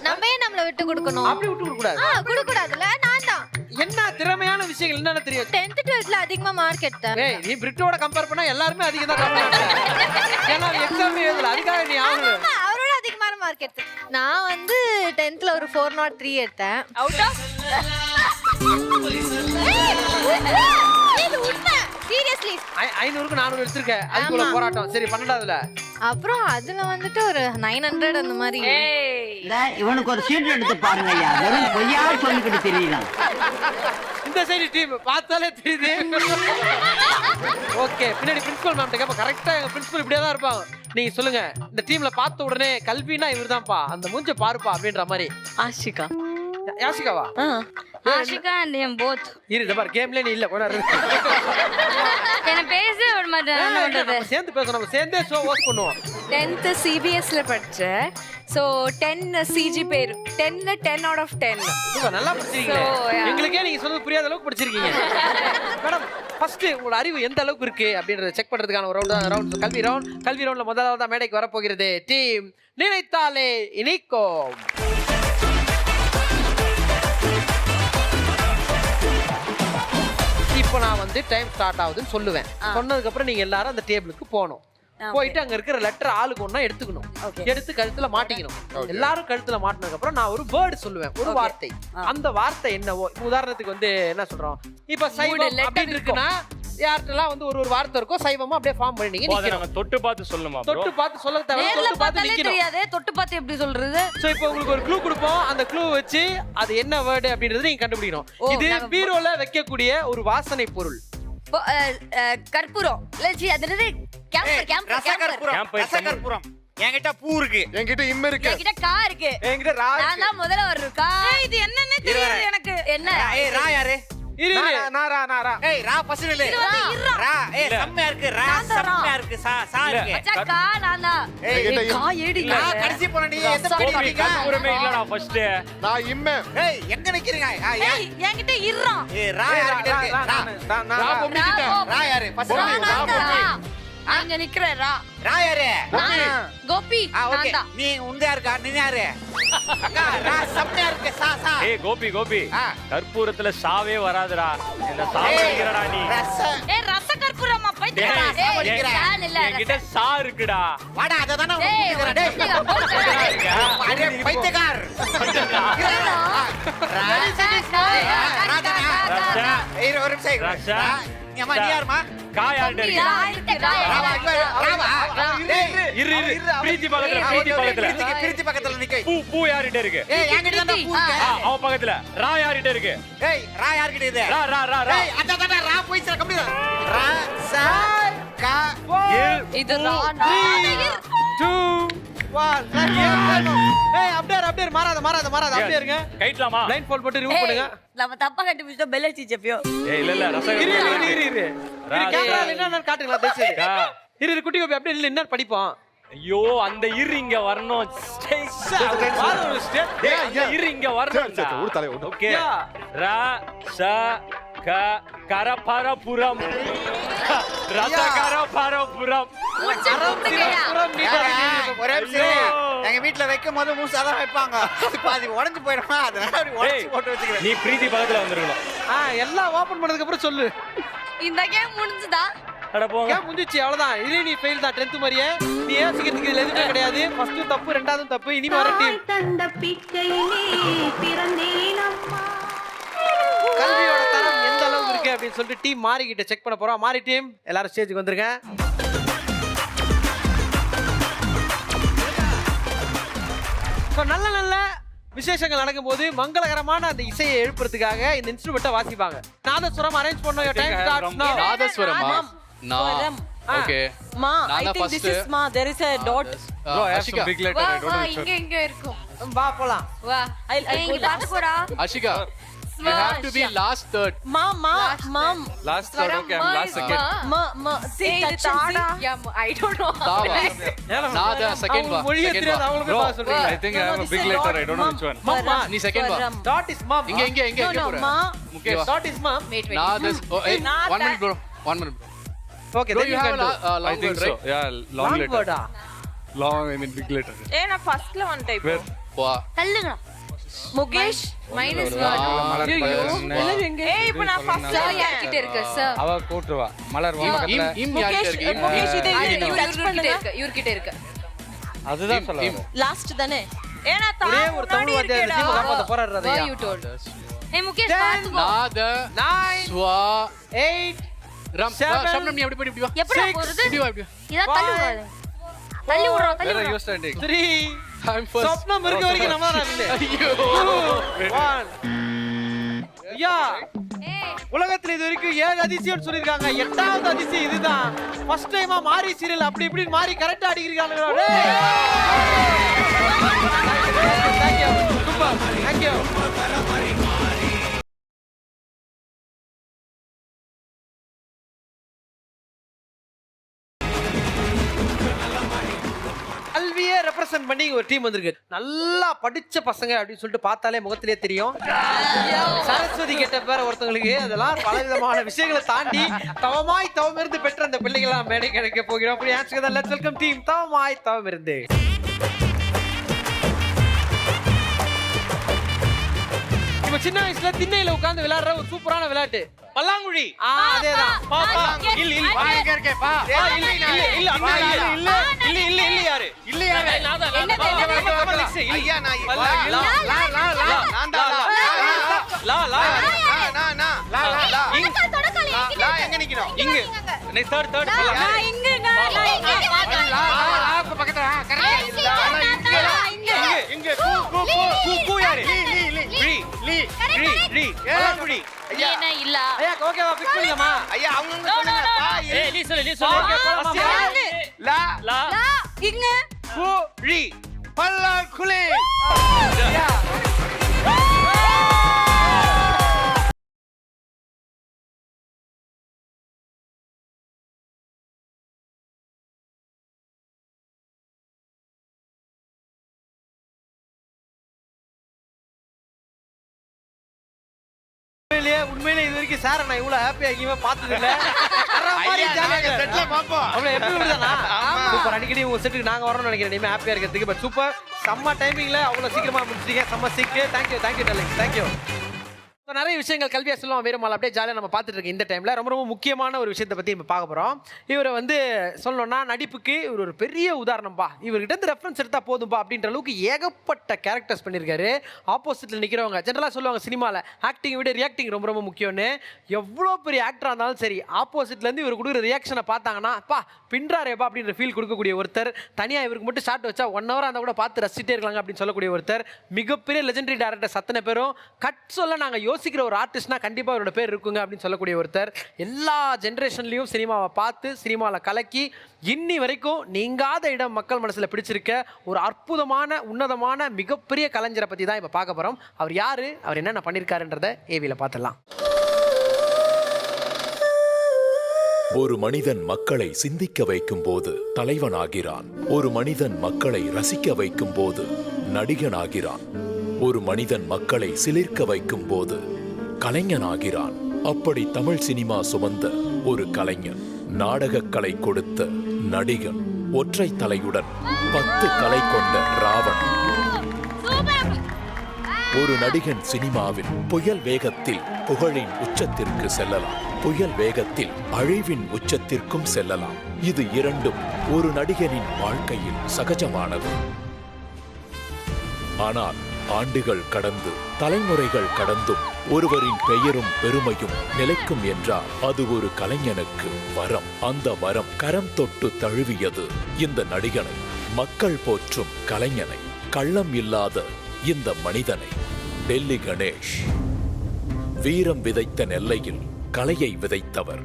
நம்ம ஏன் நம்மள விட்டு கொடுக்கணும்? அப்படி விட்டு கொடுக்க கூடாது. கொடுக்க கூடாதுல. நான் தான். என்ன திறமையான விஷயங்கள் என்னன்னு தெரியும்? 10th 12th அதிகமா மார்க் எடுத்தேன். ஏய் நீ பிரிட்டோட கம்பேர் பண்ணா எல்லாரும் அதிகம் தான் கம்பேர். ஏன்னா எக்ஸாம் எழுதல அதுக்காக நீ ஆகணும். அவரோட அதிகமான மார்க் எடுத்தேன். நான் வந்து 10thல ஒரு 403 எடுத்தேன். அவுட் ஆஃப் சீரியஸ்லி 500க்கு 400 எடுத்துர்க்கேன். அதுக்குள்ள போராட்டம். சரி 12வதுல அப்புறம் அதுல வந்துட்டு ஒரு 900 அந்த மாதிரி. இவனுக்கு ஒரு சீட் எடுத்து பாருங்க ஐயா. வெறும் பொய்யா சொல்லிக்கிட்டு தெரியலாம். இந்த சைடு டீம் பார்த்தாலே தெரியுது. ஓகே பின்னாடி பிரின்சிபல் மேம் கேப்ப கரெக்ட்டா எங்க பிரின்சிபல் இப்படியே தான் இருப்பாங்க. நீங்க சொல்லுங்க இந்த டீம்ல பார்த்த உடனே கல்வினா இவர்தான்ப்பா அந்த மூஞ்ச பாருப்பா அப்படின்ற மாதிரி. Ashika. யாஷிகாவா? Ashika and him both. இரு பார் கேம்ல நீ இல்ல கொண்டாரு. என்ன பேசவே விட மாட்டேன். சேர்ந்து பேசணும். நம்ம சேர்ந்தே ஷோ ஹோஸ்ட் பண்ணுவோம். 10th CBSல படிச்சேன். சோ 10 CG பேர் 10ல 10 out of 10. சூப்பர் நல்லா படிச்சிருக்கீங்க. எங்களுக்கே நீங்க சொன்னது புரியாத அளவுக்கு படிச்சிருக்கீங்க. மேடம் ஃபர்ஸ்ட் உங்களோட அறிவு எந்த அளவுக்கு இருக்கு அப்படின்றத செக் பண்றதுக்கான ஒரு ரவுண்ட் கல்வி ரவுண்ட்ல முதலாவதா மேடைக்கு வர போகிறது டீம் நினைத்தாலே இனிக்கும். இப்போ நான் வந்து டைம் ஸ்டார்ட் ஆகுதுன்னு சொல்லுவேன். சொன்னதுக்கு அப்புறம் நீங்க எல்லாரும் அந்த டேபிளுக்கு போகணும். போயிட்டு அங்க இருக்கிற லெட்டர் ஆளுக்கு ஒண்ணா எடுத்துக்கணும். எடுத்து கழுத்துல மாட்டிக்கணும். எல்லாரும் கழுத்துல மாட்டினதுக்கு அப்புறம் நான் ஒரு வேர்டு சொல்லுவேன், ஒரு வார்த்தை. அந்த வார்த்தை என்னவோ உதாரணத்துக்கு வந்து என்ன சொல்றோம், இப்ப சைவம் அப்படின்னு இருக்குன்னா யார்ட்டெல்லாம் வந்து ஒரு வார்த்தை இருக்கும் சைவமா அப்படியே ஃபார்ம் பண்ணி நீங்க தொட்டு பார்த்து சொல்லணுமா? தொட்டு பார்த்து சொல்ல தேவை. தொட்டு பார்த்து நிக்கணும். தெரியாதே தொட்டு பார்த்து எப்படி சொல்றது? சோ இப்போ உங்களுக்கு ஒரு க்ளூ கொடுப்போம். அந்த க்ளூ வச்சு அது என்ன வேர்டு அப்படிங்கறது நீங்க கண்டுபிடிக்கணும். இது பீரோல வைக்கக்கூடிய ஒரு வாசனை பொருள். கற்பூரம். லட்சி அது ரசகற்பூரம். என்கிட்ட பூ இருக்கு. என்கிட்ட இம்ம இருக்கு. என்கிட்ட கா இருக்கு. என்கிட்ட ரா இருக்கு. நான் தான் முதல்ல வரேன். இது என்னன்னு தெரியாது எனக்கு. என்ன? ஏய் ரா யாரு? நாரா. ஏய் ரா ஃபர்ஸ்ட் இல்ல. ரா ஏய் செம்மையா இருக்கு. ரா செம்மையா இருக்கு. சா இருக்கு. அச்சா கா நானா. என்கிட்ட கா ஏடிங்க. ரா கடைசி போறடி. எந்த படி நிக்கீங்க? கற்பூரமே இல்லடா ஃபர்ஸ்ட். நான் இம்ம. ஏய் எங்க நிக்கிறீங்க? ஏய் என்கிட்ட இர்றா. ஏய் ரா யார்கிட்ட இருக்கு? ரா பொம்மிக்கிட்ட. ரா யாரு? ஃபர்ஸ்ட் ரா. அங்க நிக்கிற ரா. ரா யாரு? கோபி. ஓகே. நீ உங்க யாருக்கா? நீ யாரு? அக்கா ரா செம்மையா இருக்கு. சா. ஏய் கோபி கற்பூரத்துல சாவே வராதுடா. என்ன சாவடிக்கிறடா நீ? ஏய் ரச கற்பூரமா பைத்தியமா. ஏய் சான் இல்ல. என்கிட்ட சா இருக்குடா. வாடா அத தான உனக்கு டேய். அடே பைத்தியக்கார். ஒரு நிமிஷம் அம்மா நீ யாருமா காயாண்ட பிரீத்தி பக்கத்துல நிக்க பூ யார்கிட்ட இருக்கு என்கிட்ட தான் பூ இருக்கு அவன் பக்கத்துல ரா யார்கிட்ட இருக்கு ரா யார்கிட்ட இது ரா அதான் ரா போயிச்சு கம்பி ரா சா கா இது ரா 2 1 அப்படியே மாறாத அப்படியே இருங்க கைட்லாமா லைன் ஃபோல்ட் போட்டு ரிமூவ் பண்ணுங்க நம்ம தப்பா கண்டுபிடிச்சோம் பெல் அடிச்சு ஜெப்பியோ இல்ல ரசம் இரு கேமரால என்ன காட்டுங்களா தேசி இரு குட்டி கோபி அப்படியே இல்ல என்ன படிப்போம் ஐயோ அந்த இரு இங்க வரணும் இரு இங்க வரணும் ஓகே ரா ச க கரபரபுரம் ரசகரபரபுரம் எங்க வீட்ல வைக்கும் போது மூசாதான் வைப்பாங்க பாதி உடைஞ்சு போயிடுமா அதனால அப்படி உடைச்சு போட்டு வச்சுக்கிறேன் நீ பிரீத்தி பக்கத்துல வந்துருக்கணும் எல்லாம் ஓபன் பண்ணதுக்கு அப்புறம் சொல்லு இந்த கேம் முடிஞ்சுதா அட போங்க கேம் முடிஞ்சிச்சு அவ்வளவுதான் இது நீ ஃபெயில் தான் 10th மாதிரியே நீ ஏசிக்கிறதுக்கு இதுல எதுவுமே கிடையாது ஃபர்ஸ்ட் தப்பு ரெண்டாவது தப்பு இனிமே வர டீம் தந்த பிச்சையிலே பிறந்தேன் அம்மா கல்வியோட தரம் எந்த அளவுக்கு இருக்கு அப்படின்னு சொல்லிட்டு டீம் மாறிக்கிட்ட செக் பண்ண போறோம் மாறி டீம் எல்லாரும் ஸ்டேஜுக்கு வந்துருங்க நல்ல விசேஷங்கள் நடக்கும்போது மங்களகரமான அந்த இசையை எழுப்புறதுக்காக இந்த இன்ஸ்ட்ருமெண்ட்டை வாசிப்பாங்க நாதஸ்வரம் அரேஞ்ச் பண்ணோம் your time starts now நாதஸ்வரமா Okay. Ma, Nana I think this is Ma. There is a dot. Bro, I have some big letter. I don't know which one. இங்க இருக்கும் வா போலாம் வா I'll go last. போறா Ashika, you have to be last third. Mom. Last third, okay, I'm last second. Ma. See, touch and see. Yeah, I don't know. Tava. Nada, second one. மொழியே Second தெரியாது one. அவங்களுக்கு Bro, pass சொல்றீங்க I think I have a big letter. I don't know which one. Mama. நீ second one. Dot is mom. இங்க No, போற. Ma. Okay, Dot is mom. Wait. Nada. Oh, hey, Nada. 1 minute, bro. 1 minute. Okay, Bro, then you have can do. a long I think word, so. right? Yeah, long Long letter. word. Long, I mean big letter. Eh, na first la one type. Where? Wow. தள்ளுங்க Mukesh. minus மலர் எல்லாரும் எங்க? ஏய், இப்போ நான் first la யார்கிட்ட இருக்கு sir அவ கூட்டுவா மலர் உன் பக்கத்துல இம் யார்கிட்ட இருக்கு? இம் Mukesh இது touch பண்ணுங்க. இவர்கிட்ட இருக்கு அதுதான் சொல்லுவாங்க. லாஸ்ட் தானே? ஏ நான் தான் ஒரே ஒரு தமிழ் வாத்தியார் இந்த டீம் காப்பாத்த போறாரு Why அதையா you told ஏய் முகேஷ் பாத்துக்கோ நாத 9 ஸ்வா 8 ரம் Seven. சப்னம் நீ இப்படி வா எப்படி போறது இப்படி வா இப்படி வா. இத தள்ளி விடுறாரு தள்ளி Where are விடுறா you standing? 3 I'm first. சொப்னம் இருக்க வரைக்கும் நம்ம தான் இல்ல ஐயோ 1 ஐயா உலகத்துல இது வரைக்கும் 7 அதிசயம் சொல்லிருக்காங்க 8வது அதிசயம் இதுதான் ஃபர்ஸ்ட் டைமா மாறி சீரியல் அப்படி இப்படி மாறி கரெக்ட்டா அடிக்கிறீங்க Thank you. Super. Thank you. கல்வியே ரெப்ரசன்ட் பண்ணி ஒரு டீம் வந்திருக்கு நல்லா படிச்ச பசங்க அப்படின்னு சொல்லிட்டு பார்த்தாலே முகத்திலே தெரியும் சரஸ்வதி கேட்ட பேர ஒருத்தவங்களுக்கு அதெல்லாம் பலவிதமான விஷயங்களை தாண்டி தவமிருந்து பெற்ற அந்த பிள்ளைகளா மேடை கிடைக்க போகிறோம் அப்படி ஆன்சர் லெட்ஸ் வெல்கம் டீம் தவமிருந்து இப்ப சின்ன வயசுல திண்ணையில உட்கார்ந்து விளையாடுற ஒரு சூப்பரான விளையாட்டு பல்லாங்குழி அதேதான் பாப்பா இல்ல இல்ல வா எங்க இருக்கே பா இல்ல அண்ணா இல்ல யாரு இல்ல யாரு ஐயா நான் லா எங்க நிக்கணும் இங்க நீ தேர்ட் நான் இங்க பக்கத்துல கரெக்ட் இங்க கூ யாரு நீ என்ன இல்ல ஐயா ஓகேவா பிக் பண்ணிடலாமா ஐயா அவங்க சொல்லுங்க பா ஏய் நீ சொல்லு லா இங்க குழி பல்லாங்குழி உண்மையிலே இது வரைக்கும் சார் நான் இவ்வளவு ஹாப்பியா எங்கேயுமே பார்த்தது இல்ல செட்ல பாப்போம் அவ்வளவு எப்படி விடுதானா சூப்பர் அடிக்கடி உங்க செட்டுக்கு நாங்க வரணும்னு நினைக்கிறேன் இனிமே ஹாப்பியா இருக்கிறதுக்கு பட் சூப்பர் செம்ம டைமிங்ல அவ்வளவு சீக்கிரமா முடிச்சிட்டீங்க செம்ம சீக்கிரம் தேங்க்யூ டார்லிங் தேங்க்யூ நிறைய விஷயங்கள் கல்வியா சொல்லுவோம் வீரமால் அப்படியே ஜாலியாக நம்ம பார்த்துட்டு இருக்கோம். இந்த டைமில் ரொம்ப ரொம்ப முக்கியமான ஒரு விஷயத்தை பற்றி நம்ம பார்க்க போகிறோம். இவரை வந்து சொல்லணும்னா நடிப்புக்கு இவர் ஒரு பெரிய உதாரணம்பா. இவர்கிட்ட இருந்து ரெஃபரன்ஸ் எடுத்தால் போதும்பா அப்படின்ற அளவுக்கு ஏகப்பட்ட கேரக்டர்ஸ் பண்ணியிருக்காரு. ஆப்போசிட்டில் நிற்கிறவங்க ஜென்ரலாக சொல்லுவாங்க சினிமாவில் ஆக்டிங் விட ரியாக்டிங் ரொம்ப ரொம்ப முக்கியம்னு. எவ்வளோ பெரிய ஆக்டராக இருந்தாலும் சரி ஆப்போசிட்லேருந்து இவர் கொடுக்குற ரியாக்ஷனை பார்த்தாங்கன்னா பா பின்றாரேப்பா அப்படின்ற ஃபீல் கொடுக்கக்கூடிய ஒருத்தர். தனியாக இவருக்கு மட்டும் ஷார்ட் வச்சா 1 hour அந்த கூட பார்த்து ரசிச்சிட்டே இருக்காங்க அப்படின்னு சொல்லக்கூடிய ஒருத்தர். மிகப்பெரிய லெஜெண்டரி டேரக்டர்ஸ் அத்தனை பேரும் கட் சொல்ல நாங்கள் யோசிக்கிற ஒரு ஆர்டிஸ்ட்னா கண்டிப்பாக அவரோட பேர் இருக்குங்க அப்படின்னு சொல்லக்கூடிய ஒருத்தர். எல்லா ஜென்ரேஷன்லையும் சினிமாவை பார்த்து சினிமாவில் கலக்கி இன்னி வரைக்கும் நீங்காத இடம் மக்கள் மனசில் பிடிச்சிருக்க ஒரு அற்புதமான உன்னதமான மிகப்பெரிய கலைஞரை பற்றி தான் இப்போ பார்க்க போகிறோம். அவர் யார், அவர் என்னென்ன பண்ணியிருக்காருன்றதை ஏவியில் பார்த்துடலாம். ஒரு மனிதன் மக்களை சிந்திக்க வைக்கும் போது தலைவனாகிறான். ஒரு மனிதன் மக்களை ரசிக்க வைக்கும் போது நடிகனாகிறான். ஒரு மனிதன் மக்களை சிலிர்க்க வைக்கும் போது கலைஞனாகிறான். அப்படி தமிழ் சினிமா சுமந்த ஒரு கலைஞன், நாடகக்கலை கொடுத்த நடிகன், ஒற்றை தலையுடன் 10 கலை கொண்ட ராவணன். ஒரு நடிகன் சினிமாவில் புயல் வேகத்தில் புகழின் உச்சத்திற்கு செல்லலாம், புயல் வேகத்தில் அழிவின் உச்சத்திற்கும் செல்லலாம். இது இரண்டும் ஒரு நடிகனின் வாழ்க்கையில் சகஜமானது. ஆனால் ஆண்டுகள் கடந்து தலைமுறைகள் கடந்தும் ஒருவரின் பெயரும் பெருமையும் நிலைக்கும் என்றால் அது ஒரு கலைஞனுக்கு வரம். அந்த வரம் கரம் தொட்டு தழுவியது இந்த நடிகனை, மக்கள் போற்றும் கலைஞனை, கள்ளம் இல்லாத இந்த மனிதனை. டெல்லி கணேஷ் வீரம் விதைத்த நெல்லையில் கலையை விதைத்தவர்.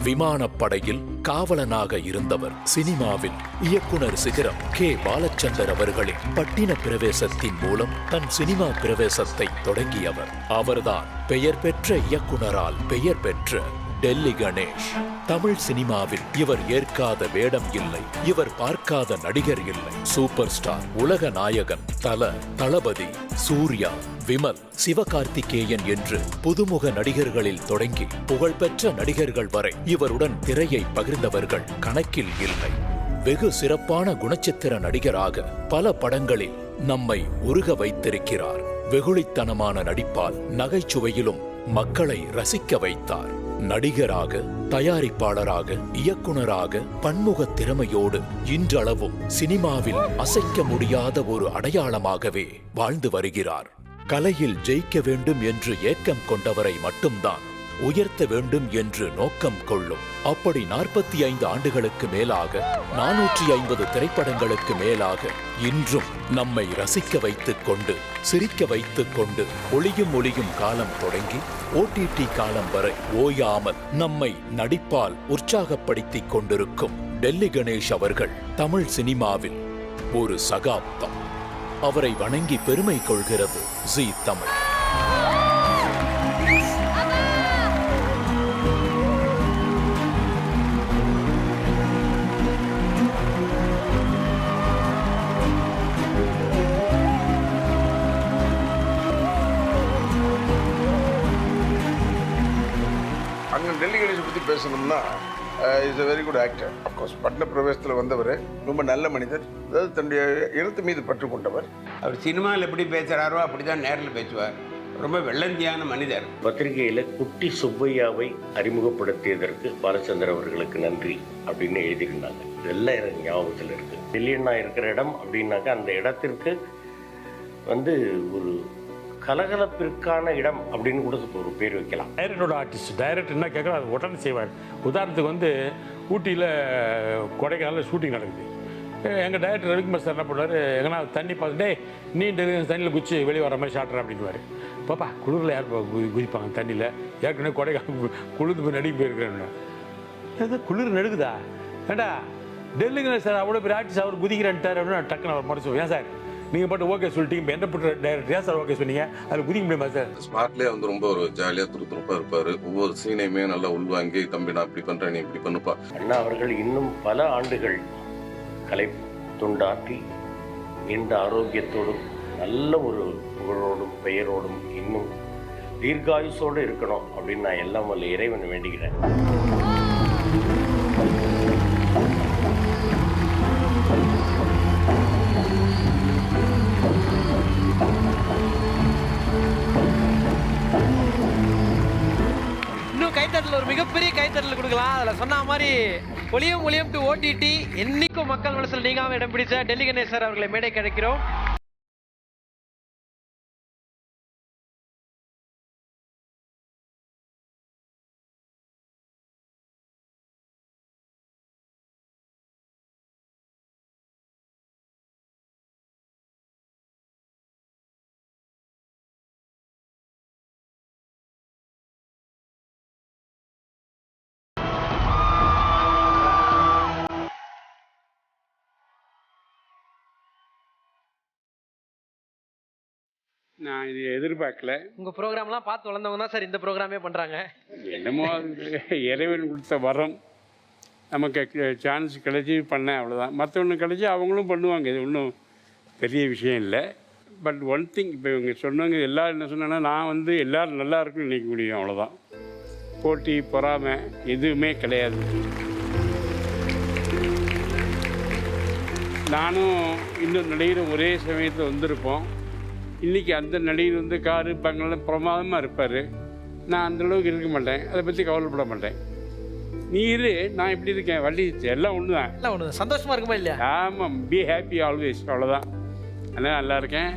விமானப்படையில் காவலனாக இருந்தவர். சினிமாவில் இயக்குனர் சிகரம் கே பாலச்சந்தர் அவர்களின் பட்டின பிரவேசத்தின் மூலம் தன் சினிமா பிரவேசத்தை தொடங்கியவர். அவர்தான் பெயர் பெற்ற இயக்குனரால் பெயர் பெற்ற டெல்லி கணேஷ். தமிழ் சினிமாவில் இவர் ஏற்காத வேடம் இல்லை, இவர் பார்க்காத நடிகர் இல்லை. சூப்பர் ஸ்டார், உலக நாயகன், தளபதி, சூர்யா, விமல், சிவகார்த்திகேயன் என்று புதுமுக நடிகர்களில் தொடங்கி புகழ்பெற்ற நடிகர்கள் வரை இவருடன் திரையை பகிர்ந்தவர்கள் கணக்கில் இல்லை. வெகு சிறப்பான குணச்சித்திர நடிகராக பல படங்களில் நம்மை உருக வைத்திருக்கிறார். வெகுளித்தனமான நடிப்பால் நகைச்சுவையிலும் மக்களை ரசிக்க வைத்தார். நடிகராக, தயாரிப்பாளராக, இயக்குனராக பன்முக திறமையோடு இன்றளவும் சினிமாவில் அசைக்க முடியாத ஒரு அடையாளமாகவே வாழ்ந்து வருகிறார். கலையில் ஜெயிக்க வேண்டும் என்று ஏக்கம் கொண்டவரை மட்டும்தான் உயர்த்த வேண்டும் என்று நோக்கம் கொள்ளும். அப்படி 45 ஆண்டுகளுக்கு மேலாக 450 திரைப்படங்களுக்கு மேலாக இன்றும் நம்மை ரசிக்க வைத்துக் கொண்டு சிரிக்க வைத்துக் கொண்டு ஒளியும் காலம் தொடங்கி OTT காலம் வரை ஓயாமல் நம்மை நடிப்பால் உற்சாகப்படுத்திக் கொண்டிருக்கும் டெல்லி கணேஷ் அவர்கள் தமிழ் சினிமாவில் ஒரு சகாப்தம். அவரை வணங்கி பெருமை கொள்கிறது ஜீ தமிழ். அண்ணன் டெல்லி கணேஷை பற்றி பேசணும்னா is a very good actor. Of course பட்ன பிரவேசத்தில் வந்தவர், ரொம்ப நல்ல மனிதர், அதாவது தன்னுடைய எழுத்து மீது பற்று கொண்டவர். அவர் சினிமாவில் எப்படி பேசுகிறாரோ அப்படி தான் நேரில் பேசுவார். ரொம்ப வெள்ளந்தியான மனிதர். பத்திரிகையில் குட்டி சுப்பையாவை அறிமுகப்படுத்தியதற்கு பாலச்சந்தர் அவர்களுக்கு நன்றி அப்படின்னு எழுதியிருந்தாங்க. இதெல்லாம் எனக்கு ஞாபகத்தில் இருக்குது. டெல்லியண்ணா இருக்கிற இடம் அப்படின்னாக்கா அந்த இடத்திற்கு ஒரு கலகலப்பிற்கான இடம் அப்படின்னு கூட ஒரு பேர் வைக்கலாம். டைரக்டரோட ஆர்டிஸ்ட், டைரக்டர் என்ன கேட்குறோம் அது உடனே செய்வார். உதாரணத்துக்கு ஊட்டியில் கொடைக்கானலில் ஷூட்டிங் நடக்குது. எங்கள் டைரக்டர் ரவிக்குமார் சார் என்ன பண்ணுவார், எங்கன்னா தண்ணி பார்த்துட்டே நீண்டு தண்ணியில் குச்சி வெளியே வர மாதிரி ஷாட்டுறேன் அப்படின்வார். பாப்பா குளிரில் யார் குதிப்பாங்க தண்ணியில், ஏற்கனவே கொடைக்கானல் குளிர்ந்து போய் நடிக்க போயிருக்கிறேன். எது குளிர் நடுக்குதா ஏண்டா டெல்லி கணேஷ் சார் அவ்வளோ பெரிய ஆர்டிஸ்ட் அவர் குதிக்கிறேன்ட்டார் அப்படின்னு டக்குன்னு அவர் மறைச்சு. ஏன் சார் நீங்கள் பாட்டு ஓகே சொல்லிட்டீங்க, என்ன போட்டு டைரக்டர் சார் ஓகே சொன்னீங்க, அதில் குதிக்க முடியுமா சார்? ஸ்மார்ட்லேயே ரொம்ப ஒரு ஜாலியாக துருத்துருப்பாக இருப்பார். ஒவ்வொரு சீனையுமே நல்லா உள்வாங்கி தம்பி நான் இப்படி பண்ணுறேன் நீ இப்படி பண்ணுப்பா. அண்ணா அவர்கள் இன்னும் பல ஆண்டுகள் கலை தொண்டாற்றி நீண்ட ஆரோக்கியத்தோடும் நல்ல ஒரு புகழோடும் பெயரோடும் இன்னும் தீர்காயுசோடு இருக்கணும் அப்படின்னு நான் எல்லாம் வல்ல இறைவனை வேண்டுகிறேன். பார்த்துக்கலாம். அதில் சொன்ன மாதிரி ஒளியும் டு ஓடிடி என்னைக்கும் மக்கள் மனசில் நீங்காம இடம் பிடிச்ச டெல்லி கணேஷ் சார் அவர்களை மேடை கிடைக்கிறோம். நான் இது எதிர்பார்க்கல. உங்க ப்ரோக்ராம்லாம் பார்த்து வளர்ந்தவங்க தான் சார் இந்த ப்ரோக்ராமே பண்றாங்க. என்னமோ இறைவன் கொடுத்த வரம், நமக்கு சான்ஸ் கிடைச்சி பண்ணேன், அவ்வளோதான். மற்றவங்க கிடைச்சி அவங்களும் பண்ணுவாங்க, இது ஒன்றும் பெரிய விஷயம் இல்லை. பட் ஒன் திங், இப்போ இவங்க சொன்னவங்க எல்லோரும் என்ன சொன்னாங்கன்னா, நான் வந்து எல்லோரும் நல்லா இருக்குன்னு நினைக்க முடியும், அவ்வளோதான். போட்டி பொறாமை எதுவுமே கிடையாது. நானும் இன்னொரு நடிகர் ஒரே சமயத்தில் வந்திருப்போம். இன்றைக்கி அந்த நடிகர் வந்து காரு பங்களெலாம் பிரமாதமாக இருப்பார், நான் அந்தளவுக்கு இருக்க மாட்டேன், அதை பற்றி கவலைப்பட மாட்டேன். நீ இரு, நான் இப்படி இருக்கேன், வள்ளி எல்லாம் ஒன்று தான், எல்லாம் ஒன்று, சந்தோஷமாக இருக்குமா இல்லையா? ஆமாம், பி ஹாப்பி ஆல்வேஸ், அவ்வளோதான். அதனால் நல்லா இருக்கேன்.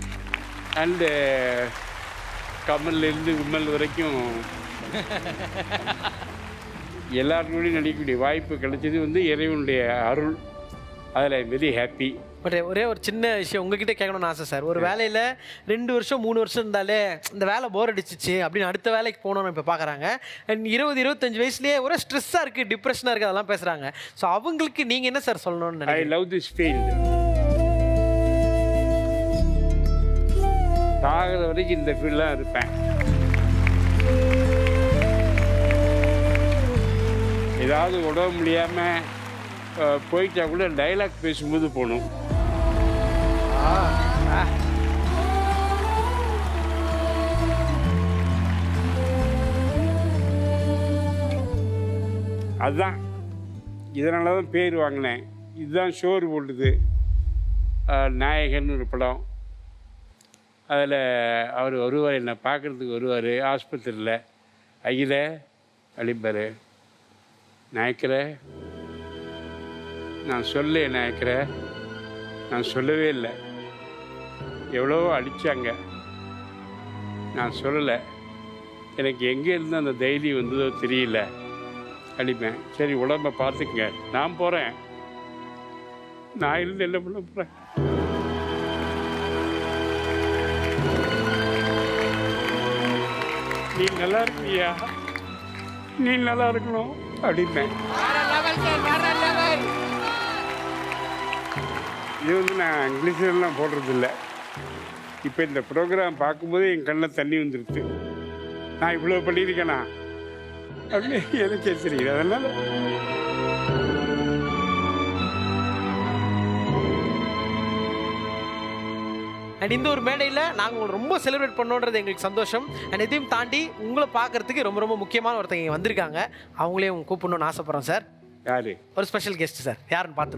அண்டு கமல்லேருந்து விமல் வரைக்கும் எல்லாருக்கூடையும் நடிக்கக்கூடிய வாய்ப்பு கிடைச்சது வந்து இறைவனுடைய அருள். அதில் வெரி ஹாப்பி. பட் ஒரே ஒரு சின்ன விஷயம் உங்ககிட்ட கேட்கணும்னு ஆசை சார். ஒரு வேலையில் 2 வருஷம் 3 வருஷம் இருந்தாலே இந்த வேலை போர் அடிச்சிச்சு அப்படின்னு அடுத்த வேலைக்கு போகணும்னு இப்போ பார்க்குறாங்க. அண்ட் 20-25 வயசுலேயே ஒரே ஸ்ட்ரெஸ்ஸாக இருக்குது, டிப்ரெஷனாக இருக்குது, அதெல்லாம் பேசுகிறாங்க. ஸோ அவங்களுக்கு நீங்கள் என்ன சார் சொல்லணும்னு ஐ லவ் திஸ் ஃபீல்டு. சாகிற வரைக்கும் இந்த ஃபீல்டாக இருப்பேன். ஏதாவது உடம்பு முடியாமல் போயிட்டா கூட டைலாக் பேசும்போது போகணும். அதுதான், இதனால தான் பேர் வாங்கினேன். இதுதான் ஷோர் போட்டுது. நாயகன் ஒரு படம், அதில் அவர் வருவார், என்னை பார்க்குறதுக்கு வருவார் ஆஸ்பத்திரியில். அகில அழிப்பார், நாயக்கிற நான் சொல்ல நாயக்கிற நான் சொல்லவே இல்லை, எவ்வளவோ அடித்தாங்க, நான் சொல்லலை, எனக்கு எங்கே இருந்து அந்த தைரியம் வந்ததோ தெரியல, அடிப்பேன். சரி உடம்பை பார்த்துக்குங்க, நான் போகிறேன், நான் இருந்து என்ன பண்ண போகிறேன். நீ நல்லா இருக்கியா, நீ நல்லா இருக்கணும் அப்படிப்பேன். இது வந்து நான் இங்கிலீஷ்லாம் போடுறதில்ல. இப்போ இந்த ப்ரோக்ராம் பார்க்கும்போது என் கண்ணில் தண்ணி வந்துடுது. நான் இவ்வளோ பண்ணியிருக்கேனா அப்படின்னு எனக்கே தெரியுது. அதனால் அண்ட் இந்த ஒரு மேடையில் நாங்கள் உங்களை ரொம்ப செலிப்ரேட் பண்ணோன்றது எங்களுக்கு சந்தோஷம். அண்ட் இதையும் தாண்டி உங்களை பார்க்கறதுக்கு ரொம்ப ரொம்ப முக்கியமான ஒருத்தங்க இங்கே வந்திருக்காங்க. அவங்களையும் கூப்பிடணும்னு ஆசைப்படுறோம் சார். யாரு? ஒரு ஸ்பெஷல் கெஸ்ட் சார். யாருன்னு பார்த்து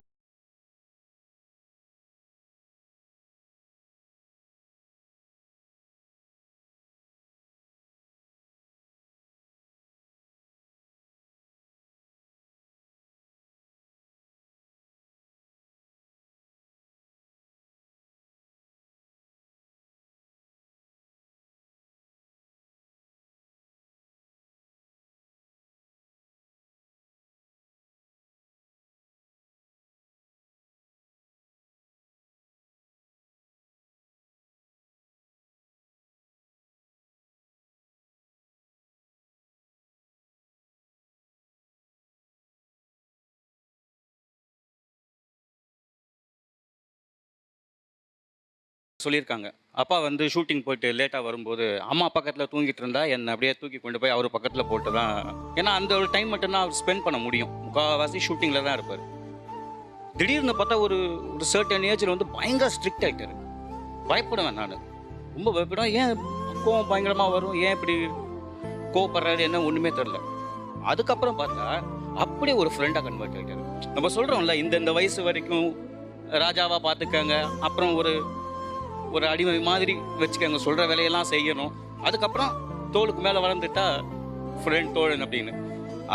சொல்லியிருக்காங்க. அப்பா வந்து ஷூட்டிங் போயிட்டு லேட்டாக வரும்போது அம்மா பக்கத்தில் தூங்கிட்டு இருந்தா என்னை அப்படியே தூக்கி கொண்டு போய் அவர் பக்கத்தில் போட்டு தான், ஏன்னா அந்த ஒரு டைம் மட்டும்தான் அவர் ஸ்பெண்ட் பண்ண முடியும். முக்கால்வாசி ஷூட்டிங்கில் தான் இருப்பார். திடீர்னு பார்த்தா ஒரு சர்டன் ஏஜில் வந்து பயங்கர ஸ்ட்ரிக்ட் ஆகிட்டார். பயப்படுவேன், நான் ரொம்ப பயப்படுவேன். ஏன் கோவம் பயங்கரமாக வரும், ஏன் இப்படி கோவப்படுறாரு என்ன ஒன்றுமே தெரில. அதுக்கப்புறம் பார்த்தா அப்படியே ஒரு ஃப்ரெண்டாக கன்வெர்ட் ஆகிட்டார். நம்ம சொல்கிறோம்ல, இந்த வயசு வரைக்கும் ராஜாவாக பார்த்துக்காங்க, அப்புறம் ஒரு அடிமை மாதிரி வச்சுக்கோங்க, சொல்கிற வேலையெல்லாம் செய்யணும், அதுக்கப்புறம் தோளுக்கு மேலே வளர்ந்துட்டா ஃப்ரெண்ட் தோழன் அப்படின்னு.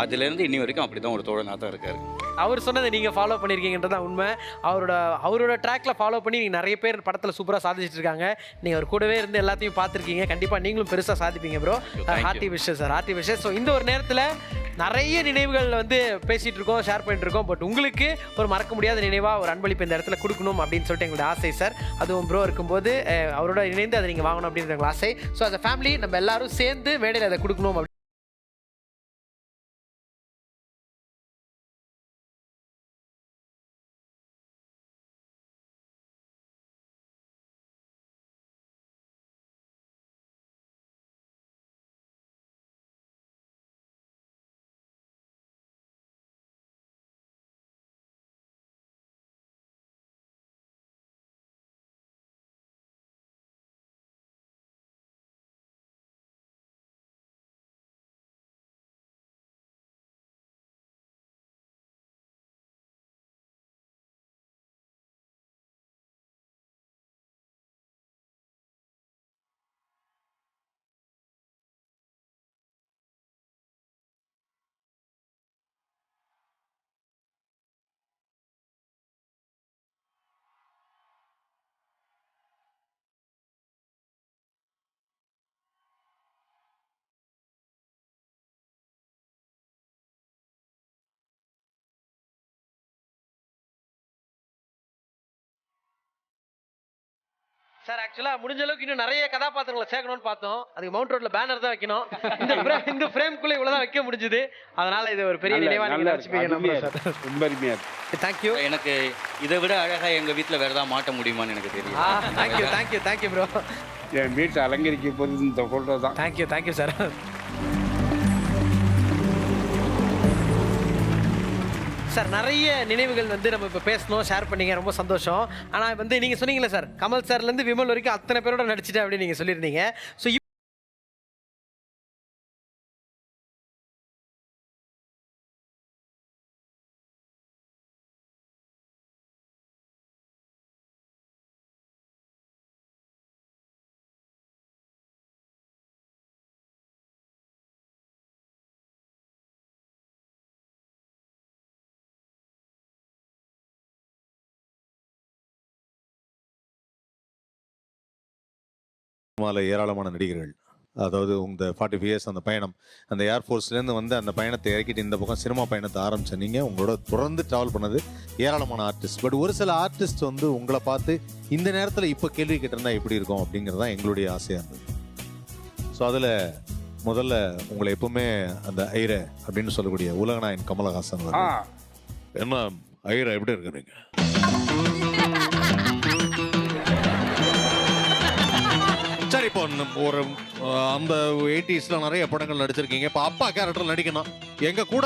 அதுலேருந்து இன்னி வரைக்கும் அப்படி தான் ஒரு தோழனாக தான் இருக்காரு. அவர் சொன்னதை நீங்கள் ஃபாலோ பண்ணியிருக்கீங்கன்றதான் உண்மை. அவரோட ட்ராக்ல ஃபாலோ பண்ணி நீங்கள் நிறைய பேர் படத்தில் சூப்பராக சாதிச்சுட்டு இருக்காங்க. நீங்கள் அவர் கூடவே இருந்து எல்லாத்தையும் பார்த்துருக்கீங்க. கண்டிப்பாக நீங்களும் பெருசாக சாதிப்பீங்க bro. Hearty wishes sir, hearty wishes. So இந்த ஒரு நேரத்தில் நிறைய நினைவுகள் வந்து பேசிகிட்டு இருக்கோம், ஷேர் பண்ணிட்டு இருக்கோம். பட் உங்களுக்கு ஒரு மறக்க முடியாத நினைவாக ஒரு அன்பளிப்பு இந்த இடத்துல கொடுக்கணும் அப்படின்னு சொல்லிட்டு எங்களோட ஆசை சார். அதுவும் ப்ரோ இருக்கும்போது அவரோட இணைந்து அதை நீங்கள் வாங்கணும் அப்படின்ற எங்கள் ஆசை. ஸோ அந்த ஃபேமிலி நம்ம எல்லாரும் சேர்ந்து மேடையில் அதை கொடுக்கணும். சார் ஆக்சுவலாக முடிஞ்ச அளவுக்கு இன்னும் நிறைய கதாபாத்திரங்களை சேர்க்கணும்னு பார்த்தோம். அதுக்கு மவுண்ட் ரோட்ல பேனர் தான் வைக்கணும். இந்த ஃப்ரேம்குள்ளே இவ்வளோதான் வைக்க முடிஞ்சுது. அதனால இது ஒரு பெரிய நினைவாக நீங்கள் நினச்சிப்பீங்க. ரொம்ப அருமையாக இருக்கு. தேங்க்யூ. எனக்கு இதை விட அழகாக எங்கள் வீட்டில் வேறு ஏதாவது மாட்ட முடியுமான்னு எனக்கு தெரியும். Thank you bro. என் வீட்டை அலங்கரிக்க போது இந்த ஃபோட்டோ தான். Thank you sir. சார் நிறைய நினைவுகள் வந்து நம்ம இப்போ பேசணும், ஷேர் பண்ணீங்க, ரொம்ப சந்தோஷம். ஆனால் வந்து நீங்கள் சொன்னீங்களே சார், கமல் சார்லேருந்து விமல் வரைக்கும் அத்தனை பேரோட நடிச்சிட்டேன் அப்படின்னு நீங்கள் சொல்லியிருந்தீங்க. ஸோ ஏராளமான நடிகர்கள், அதாவது இந்த 45 இயர்ஸ் அந்த பயணம், அந்த ஏர்ஃபோர்ஸ்லேருந்து வந்து அந்த பயணத்தை இறக்கிட்டு இந்த பக்கம் சினிமா பயணத்தை ஆரம்பித்த நீங்கள் உங்களோட தொடர்ந்து ட்ராவல் பண்ணது ஏராளமான ஆர்டிஸ்ட். பட் ஒரு சில ஆர்டிஸ்ட் வந்து உங்களை பார்த்து இந்த நேரத்தில் இப்போ கேள்வி கேட்டிருந்தா எப்படி இருக்கும் அப்படிங்கிறது தான் எங்களுடைய ஆசையாக இருந்தது. ஸோ அதில் முதல்ல உங்களை எப்பவுமே அந்த ஐரே அப்படின்னு சொல்லக்கூடிய உலகநாயகன் கமலஹாசன் என்ன ஐரே எப்படி இருக்கிறீங்க? சரி, இப்போ ஒரு அந்த 80s நிறைய படங்கள் நடிச்சிருக்கீங்க. இப்போ அப்பா கேரக்டர் நடிக்கணும், எங்க கூட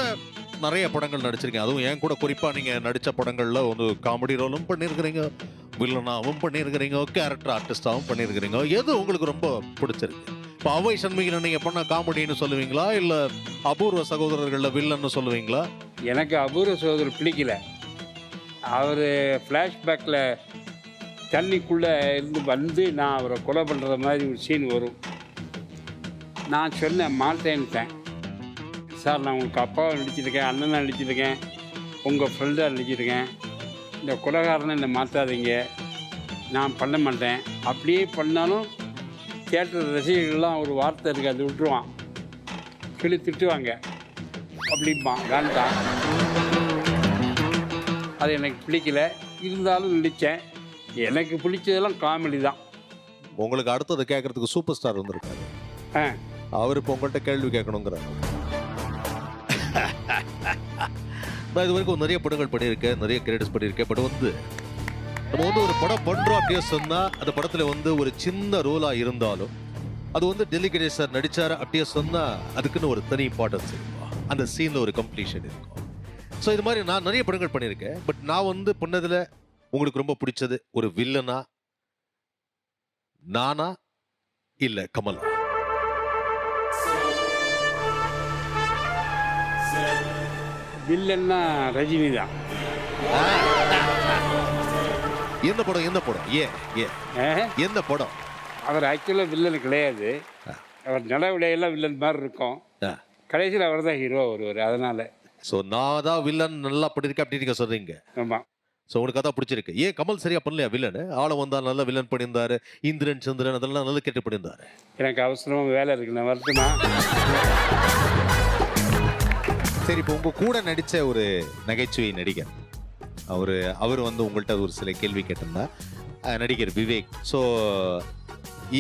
நிறைய படங்கள் நடிச்சிருக்கீங்க. அதுவும் என் கூட குறிப்பாக நீங்கள் நடித்த படங்களில் ஒரு காமெடி ரோலும் பண்ணியிருக்கிறீங்க, வில்லனாகவும் பண்ணியிருக்கிறீங்க, கேரக்டர் ஆர்டிஸ்டாகவும் பண்ணியிருக்கிறீங்க. எது உங்களுக்கு ரொம்ப பிடிச்சிருக்கு? இப்போ அவை சண்முகில் நீங்கள் பண்ண காமெடின்னு சொல்லுவீங்களா, இல்லை அபூர்வ சகோதரர்களில் வில்லன்னு சொல்லுவீங்களா? எனக்கு அபூர்வ சகோதரர் பிடிக்கல. அவர் ஃப்ளாஷ்பேக்கில் தண்ணிக்குள்ளே இருந்து வந்து நான் அவரை கொலை பண்ணுற மாதிரி ஒரு சீன் வரும். நான் சொன்னேன், மாட்டேன்ட்டேன் சார். நான் உங்களுக்கு அப்பாவை நடிச்சிருக்கேன், அண்ணனை நடிச்சிருக்கேன், உங்கள் ஃப்ரெண்டாக நடிச்சிருக்கேன். இந்த கொலைகாரனை என்னை மாற்றாதீங்க, நான் பண்ண மாட்டேன். அப்படியே பண்ணாலும் தியேட்டர் ரசிகர்கள்லாம் ஒரு வார்த்தை இருக்குது, அது விட்டுருவான், சொல்லி திட்டுவாங்க அப்படிம்பான், வேண்டாம். அது எனக்கு பிடிக்கல. இருந்தாலும் நடித்தேன். எனக்கு பிடிச்சதெல்லாம் காமெடி தான். உங்களுக்கு அடுத்தது கேட்கறதுக்கு சூப்பர் ஸ்டார் வந்திருக்காரு. அவர் இப்போ உங்கள்கிட்ட கேள்வி கேட்கணுங்கிறார். நான் இது வரைக்கும் நிறைய படங்கள் பண்ணியிருக்கேன், நிறைய கிரெடிட்ஸ் பண்ணியிருக்கேன். பட் வந்து நம்ம வந்து ஒரு படம் பண்ணுறோம் அப்படியே சொன்னால் அந்த படத்தில் வந்து ஒரு சின்ன ரோலாக இருந்தாலும் அது வந்து டெல்லி கணேஷ் சார் நடித்தார் அப்படியே சொன்னால் அதுக்குன்னு ஒரு தனி இம்பார்ட்டன்ஸ் இருக்கும், அந்த சீனில் ஒரு கம்ப்ளீஷன் இருக்கும். ஸோ இது மாதிரி நான் நிறைய படங்கள் பண்ணியிருக்கேன். பட் நான் வந்து பண்ணதில் உங்களுக்கு ரொம்ப பிடிச்சது ஒரு வில்லனா, நானா இல்ல கமலா? வில்லன்னா ரஜினி தான். எந்த படம்? எந்த படம்? அவர் ஆக்சுவலாக வில்லன் கிடையாது. அவர் நடவடிக்கையெல்லாம் வில்லன் மாதிரி இருக்கும். கடைசியில் அவர் தான் ஹீரோ வருவார். அதனால் ஸோ நான் தான் வில்லன் நல்லா பண்ணியிருக்கேன் அப்படி நீங்கள் சொல்கிறீங்க. ஆமாம். ஸோ உங்களுக்கு அதான் பிடிச்சிருக்கு. ஏன் கமல் சரியா பண்ணலையா வில்லனு? ஆளை வந்தால் நல்லா வில்லன் பண்ணியிருந்தாரு. இந்திரன் சந்திரன் அதெல்லாம் நல்லா கேட்டு பண்ணியிருந்தாரு. எனக்கு அவசரமாக வேலை இருக்கு, நான் வரட்டுமா? சரி, இப்போ உங்கள் கூட நடித்த ஒரு நகைச்சுவை நடிகர் அவர் வந்து உங்கள்கிட்ட ஒரு சில கேள்வி கேட்டிருந்தா, நடிகர் விவேக். ஸோ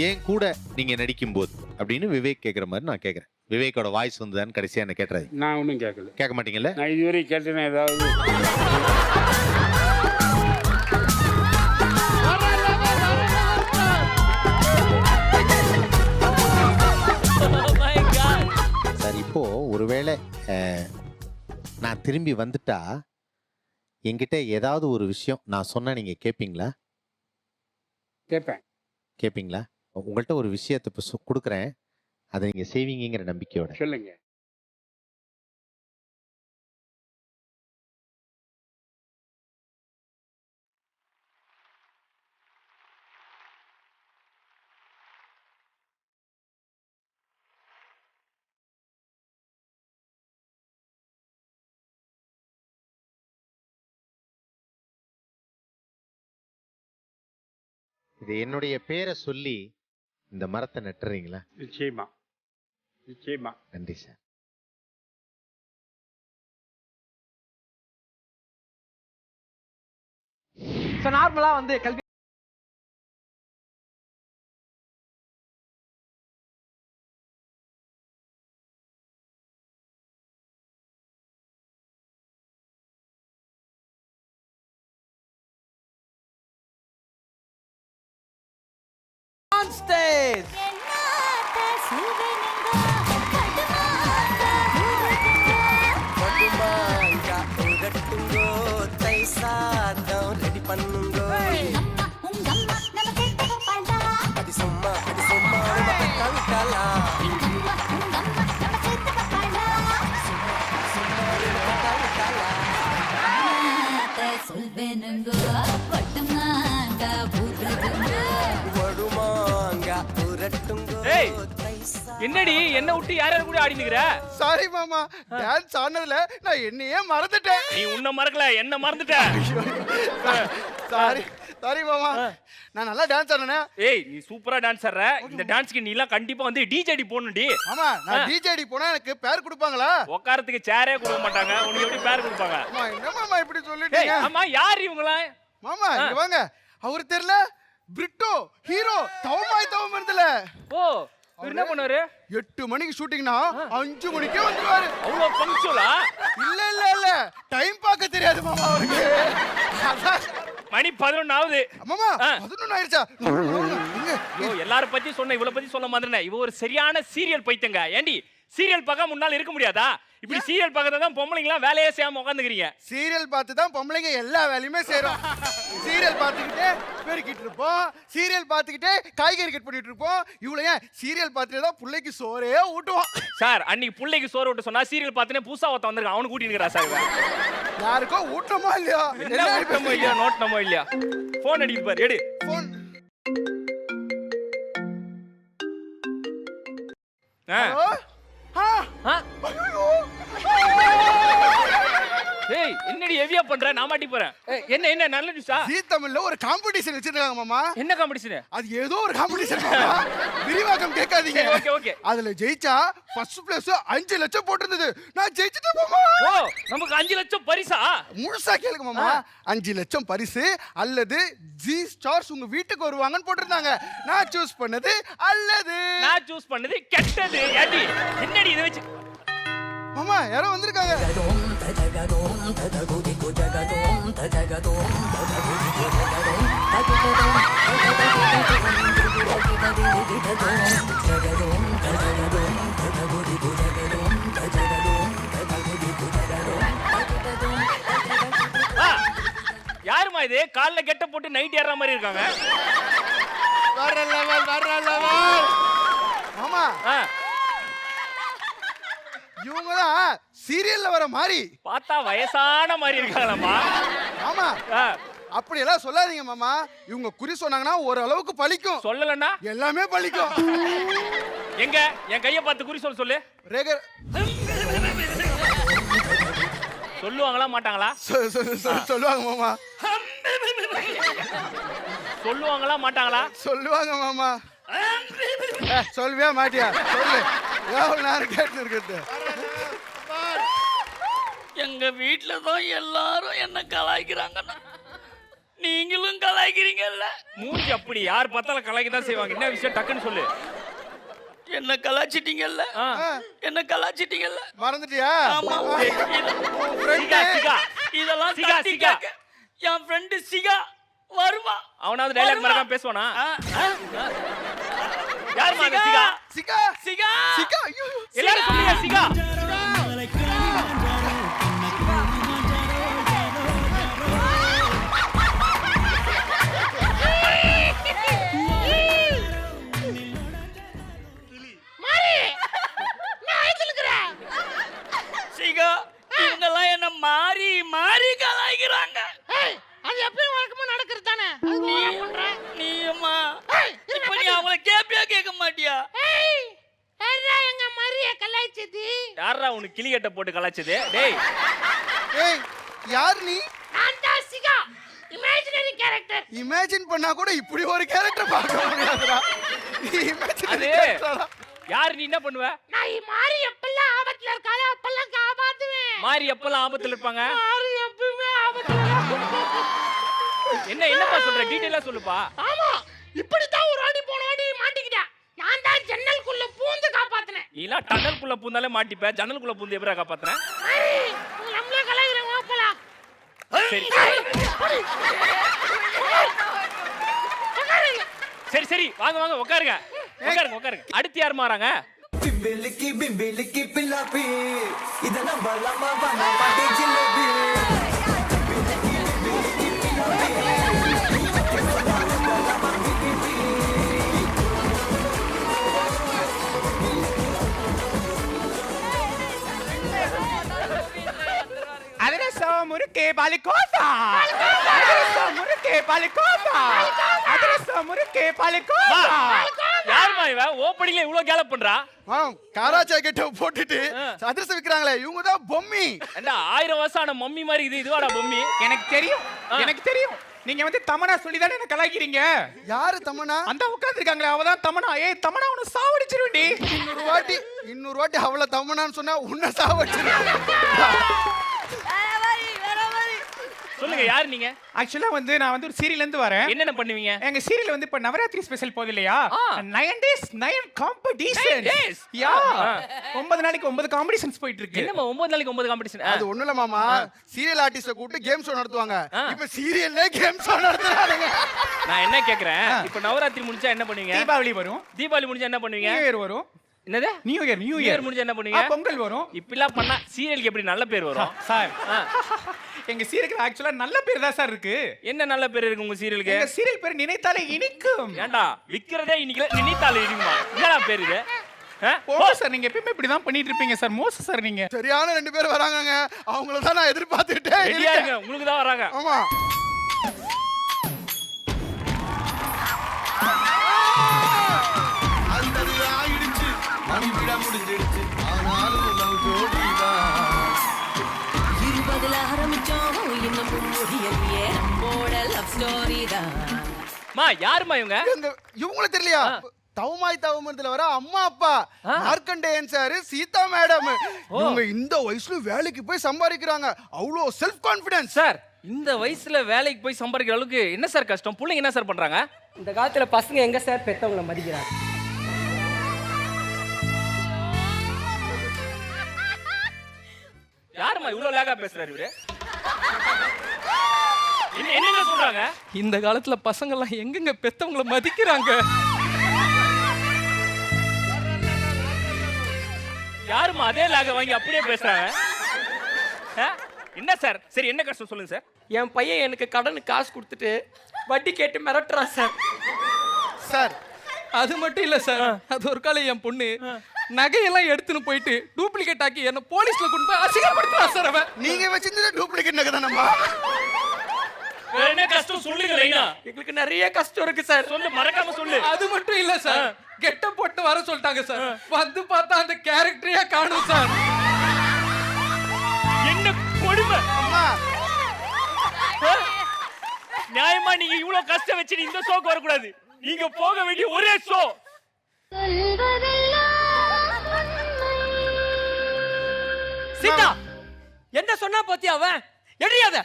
ஏன் கூட நீங்கள் நடிக்கும்போது அப்படின்னு விவேக் கேட்குற மாதிரி நான் கேட்குறேன். விவேக்கோட வாய்ஸ் வந்ததான்னு கடைசியாக என்ன கேட்டுறாரு? நான் ஒன்றும் கேட்கல. கேட்க மாட்டீங்கல்ல? நான் இதுவரை கேட்டேன்னா ஏதாவது சார், இப்போ ஒருவேளை நான் திரும்பி வந்துட்டா என்கிட்ட ஏதாவது ஒரு விஷயம் நான் சொன்னா நீங்க கேட்பீங்களா? கேட்பேன். கேட்பீங்களா? உங்கள்கிட்ட ஒரு விஷயத்தை இப்போ கொடுக்குறேன், அதை நீங்க செய்வீங்கிற நம்பிக்கையோட சொல்லுங்க. இது என்னுடைய பேரை சொல்லி இந்த மரத்தை நட்டுறீங்களா? நிச்சயமா, நிச்சயமா. நன்றி சார். நார்மலா வந்து கல்வி stage. ரெடி பண்ணுங்க. அது சும்மா கவிட்டாலா என்னடி என்ன விட்டு யார கூட ஆடி நிக்கிற? சாரி மாமா, டான்ஸ் ஆனதுல நான் என்னையே மறந்துட்டேன். நீ உன்ன மறக்கல, என்ன மறந்துட்ட. சாரி சாரி மாமா, நான் நல்லா டான்ஸ் ஆடுனே. ஏய், நீ சூப்பரா டான்ஸ் ஆடுற. இந்த டான்ஸ்க்கு நீ எல்லாம் கண்டிப்பா வந்து டிஜேடி போணும்டி. மாமா, நான் டிஜேடி போனா எனக்கு பேர் கொடுப்பாங்களா? உட்காரத்துக்கு சேரே கொடுக்க மாட்டாங்க. உனக்கு எப்படி பேர் கொடுப்பாங்க? மாமா, என்ன மாமா இப்படி சொல்லிட்டீங்க? ஆமா, யார் இவங்களா? மாமா இங்க வாங்க. அவர் தெரியல, பிரிட்டோ ஹீரோ தவமாய் தவம் இருந்தல. ஓ, என்ன பண்ணாரு? 8 மணிக்கு ஷூட்டிங்னா 5 மணிக்கே வந்துருவாரு. அவ்வளவு பங்க்சுவலா? இல்ல இல்ல இல்ல, டைம் பார்க்க தெரியாது மாமா அவருக்கு. மணி 11 ஆகுது. மாமா 11 ஆயிருச்சா? எல்லாரும் பத்தி சொன்ன, இவளை பத்தி சொல்ல மாதிரினே. இவ ஒரு சரியான சீரியல் பைத்தங்க. ஏண்டி சீரியல் பார்க்க முன்னால இருக்க முடியாதா? இப்படி சீரியல் பார்க்கறத தான் பொம்பளைங்கலாம் வேலையே செய்யாம உட்காந்துக்கிறீங்க. சீரியல் பார்த்து தான் பொம்பளைங்க எல்லா வேலையுமே செய்றோம். சீரியல் பார்த்துக்கிட்டே பெருக்கிட்டு இருப்போம், சீரியல் பார்த்துக்கிட்டே காய்கறி கட் பண்ணிட்டு இருப்போம். இவ்வளவு ஏன் சீரியல் பார்த்துட்டு தான் பிள்ளைக்கு சோறே ஊட்டுவோம். சார், அன்னைக்கு பிள்ளைக்கு சோறு ஊட்ட சொன்னா சீரியல் பார்த்துனே புதுசா ஒருத்த வந்திருக்கான், அவனுக்கு ஊட்டினுக்கிறா சார். யாருக்கோ ஊட்டமா இல்லையா? என்ன ஊட்டமோ இல்லையா, நோட்டமோ இல்லையா? போன் அடிக்குது பாரு, எடு போன். ஏய், என்னடி ஹெவியா பண்ற? நான் மாட்டி போறேன். என்ன என்ன நல்ல நியூஸா? ஜீ தமிழ்ல ஒரு காம்படிஷன் வச்சிருக்காங்க மாமா. என்ன காம்படிஷன்? அது ஏதோ ஒரு காம்படிஷன் மாமா. விரிவாக்கம் கேட்காதீங்க. Okay okay. அதுல ஜெயிச்சா ஃபர்ஸ்ட் பிளேஸ் 5 லட்சம் போட்டுருந்தது. நான் ஜெயிச்சிட்டேன் மாமா. ஓ, நமக்கு 5 லட்சம் பரிசா? முழுசா கேளுங்க மாமா. 5 லட்சம் பரிசு அல்லது ஜி ஸ்டார்ஸ் உங்க வீட்டுக்கு வருவாங்கன்னு போட்டுருந்தாங்க. நான் சூஸ் பண்ணது அல்லது நான் சூஸ் பண்ணது கெட்டது. ஏடி என்னடி இத வெச்சு? மாமா யாரோ வந்திருக்காங்க. யாருமா இது? கால்ல கெட்ட போட்டு நைட் ஏற மாதிரி இருக்காங்க. வர லெவல். மாமா இவங்கதான் சீரியல்ல வர மாதிரி. பார்த்தா வயசான மாதிரி இருக்காங்களா? ஆமா, அப்படி எல்லாம் சொல்லாதீங்க மாமா. இவங்க குறி சொன்னாங்கன்னா ஓரளவுக்கு பலிக்கும். சொல்லலன்னா எல்லாமே பலிக்கும். எங்க என் கைய பார்த்து குறி சொல்லு. ரேகர் சொல்லுவாங்களா மாட்டாங்களா? சொல்லுவாங்க மாமா. சொல்லுவாங்களா மாட்டாங்களா? சொல்லுவாங்க மாமா. சொல்லுவியா மாட்டியா? சொல்லு. எவ்வளவு நேரம் கேட்டு இருக்குது. எங்க வீட்ல தான் எல்லாரும் என்ன கலாய்க்கிறாங்கண்ணா, நீங்களும் கலாய்க்கிறீங்கல்ல. மூஞ்சி அப்படி யார் பார்த்தாலும் கலாய்க்க தான் செய்வாங்க. என்ன விஷயம் டக்குன்னு சொல்லு. என்ன கலாய்ச்சிட்டீங்கல்ல, என்ன கலாய்ச்சிட்டீங்கல்ல. மறந்துட்டியா? ஆமா. சிகா சிகா இதெல்லாம் சிகா தட்டி சிகா கேட்க என் ஃப்ரெண்டு சிகா வருவா. அவனாவது டைலாக் மறக்காம பேசுவானா? யார் மா சிகா? சிகா சிகா சிகா. எல்லாரும் சொல்லுங்க சிகா. சிகா இவங்கெல்லாம் என்ன மாறி மாறி கலாய்க்கிறாங்க. அது எப்பயும் வழக்கமா நடக்கிறது தானே. நீயுமா இப்ப நீ அவங்கள கேப்பியா கேட்க மாட்டியா? எங்க மரிய கலாய்ச்சது யாரா உனக்கு கிளி கட்ட போட்டு கலாய்ச்சது? டேய் ஏய் யார் நீ? நான் தான் சிகா, இமேஜினரி கேரக்டர். இமேஜின் பண்ணா கூட இப்படி ஒரு கேரக்டர் பார்க்க முடியாதுடா. அது யார்? நீ என்ன பண்ணுவ? நான் மாறி எப்பெல்லாம் ஆபத்துல இருக்காளோ அப்பெல்லாம் காப்பாத்துவேன். மாறி எப்பெல்லாம் ஆபத்துல இருப்பாங்க? மாறி எப்பவுமே ஆபத்துல. என்னப்பா சொல்ற? டீடைலா சொல்லுப்பா. ஆமா, இப்படி தான் ஒரு வாட்டி போன வாட்டி மாட்டிக்கிட்டேன். நான் தான் ஜன்னலுக்குள்ள பூந்து காப்பாத்துனேன். நீலா டனலுக்குள்ள பூந்தாலே மாட்டிப்ப, ஜன்னலுக்குள்ள பூந்து எப்பறா காப்பாத்துற? நம்மளே கலாய்க்கிறோம் போலாம். சரி சரி சரி வாங்க வாங்க உட்காருங்க உட்காருங்க உட்காருங்க. அடுத்து யார் மாறாங்க? பிம்பிலிக்கி பிம்பிலிக்கி பில்லாப்பி இதெல்லாம் பலமா பண்ண மாட்டே ஜிலேபி. அதிரசம் முறுக்கு பாலிகோசா, அதிரசம் முறுக்கு பாலிகோசா, அதிரசம் முறுக்கு பாலிகோசா. யாருமா இவன் ஓப்பனிங்ல இவ்ளோ கேலப் பண்றா? காரா ஜாக்கெட்ட போட்டுட்டு அதிரசம் விக்கிறாங்களே இவங்க தான் பொம்மி. ஏண்டா 1000 வருஷம் ஆன மம்மி மாதிரி இதுவாடா பொம்மி? எனக்கு தெரியும், எனக்கு தெரியும். நீங்க வந்து தமனா சொல்லி தானே என்ன கலாய்க்கிறீங்க. யாரு தமனா? அந்த உட்கார்ந்திருக்காங்களே அவ தான் தமனா. ஏய் தமனா உன்னை சாவடிச்சிருவேண்டி. இன்னொரு வாட்டி அவள தமனான்னு சொன்னா உன்னை சாவடிச்சிருவேன். சொல்லுங்க யார் நீங்க? ஆக்சுவலா வந்து நான் வந்து ஒரு சீரியல்ல இருந்து வரேன். என்னென்ன பண்ணுவீங்க? எங்க சீரியல் வந்து இப்ப நவராத்திரி ஸ்பெஷல் போகுது இல்லையா? 9 days 9 காம்படிஷன். யா 9 நாளைக்கு 9 காம்படிஷன்ஸ் போயிட்டு இருக்கு. என்னமா 9 நாளைக்கு 9 காம்படிஷன்? அது ஒண்ணு இல்ல மாமா, சீரியல் ஆர்டிஸ்ட கூப்பிட்டு கேம் ஷோ நடத்துவாங்க. இப்ப சீரியல்லே கேம் ஷோ நடத்துறாங்க. நான் என்ன கேக்குறேன், இப்ப நவராத்திரி முடிஞ்சா என்ன பண்ணுவீங்க? தீபாவளி வரும். தீபாவளி முடிஞ்சா என்ன பண்ணுவீங்க? நியூ இயர் வரும். என்னது? நியூ இயர் முடிஞ்சா என்ன பண்ணுவீங்க? பொங்கல் வரும். இப்படிலாம் பண்ணா சீரியலுக்கு எப்படி நல்ல பேர் வரும்? சார் எங்க சீரியலுக்கு ஆக்சுவலா நல்ல பேர் தான் சார் இருக்கு. என்ன நல்ல பேர் இருக்கு உங்க சீரியலுக்கு? எங்க சீரியல் பேர் நினைத்தாலே இனிக்கும். ஏண்டா விக்கிறதே இன்னைக்கு நினைத்தாலே இனிக்குமா? என்னடா பேர் இது? போங்க சார், நீங்க எப்பவுமே இப்படி தான் பண்ணிட்டு இருப்பீங்க சார். மோச சார் நீங்க. சரியான 2 பேர் வராங்கங்க. அவங்கள தான் நான் எதிர்பார்த்துட்டே இருக்கேன். உங்களுக்கு தான் வராங்க. ஆமா. அந்தது ஆயிடுச்சு, மணிவிட முடிஞ்சிடுச்சு, ஆனாலும் லவ் ஜோடிதான். 20ல ஆரம்பிச்சோம் இன்னும் முடியலையே நம்மோட லவ் ஸ்டோரி தான். மா யாருமா இவங்க? இவங்கள தெரியலையா? தவமாய் தவமரத்துல வர அம்மா அப்பா மார்க்கண்டேயன் சார், சீதா மேடம். இவங்க இந்த வயசுல வேலைக்கு போய் சம்பாதிக்கிறாங்க. அவ்வளோ செல்ஃப் கான்ஃபிடன்ஸ். சார் இந்த வயசுல வேலைக்கு போய் சம்பாதிக்கிற அளவுக்கு என்ன சார் கஷ்டம்? பிள்ளைங்க என்ன சார் பண்றாங்க? இந்த காலத்துல பசங்க எங்க சார் பெத்தவங்களை மதிக்கிறாங்க? யாருமா இவ்வளவு லேகா பேசுறாரு இவரு? என்ன சொல்றாங்க? இந்த காலத்துல பசங்க எல்லாம் எங்கெங்க பெத்தவங்களை மதிக்கிறாங்க? யாருமா அதே லேக வாங்கி அப்படியே பேசுறாங்க? என்ன சார்? சரி என்ன கஷ்டம் சொல்லுங்க சார். என் பையன் எனக்கு கடனுக்கு காசு கொடுத்துட்டு வட்டி கேட்டு மிரட்டுறான் சார். சார் அது மட்டும் இல்ல சார், அது ஒரு காலம் என் பொண்ணு நகையெல்லாம் எடுத்துன்னு போயிட்டு டூப்ளிகேட் ஆக்கி என்ன போலீஸ்ல கொண்டு போய் அசிங்கப்படுத்துறா சார். அவன் நீங்க வச்சிருந்தது டூப்ளிகேட் நகை தானம்மா? என்ன கஷ்டம் சொல்லுங்க லைனா. எங்களுக்கு நிறைய கஷ்டம் இருக்கு சார். சொல்லு, மறக்காம சொல்லு. அது மட்டும் இல்ல சார், கெட்ட போட்டு வர சொல்லிட்டாங்க சார். வந்து பார்த்தா அந்த கேரக்டரையே காணும் சார். என்ன கொடுமை. நியாயமா நீங்க இவ்வளவு கஷ்டம் வச்சு இந்த ஷோக்கு வரக்கூடாது. நீங்க போக வேண்டிய ஒரே ஷோ. சீதா என்ன சொன்னா பாத்தியா அவன்? எடியாத.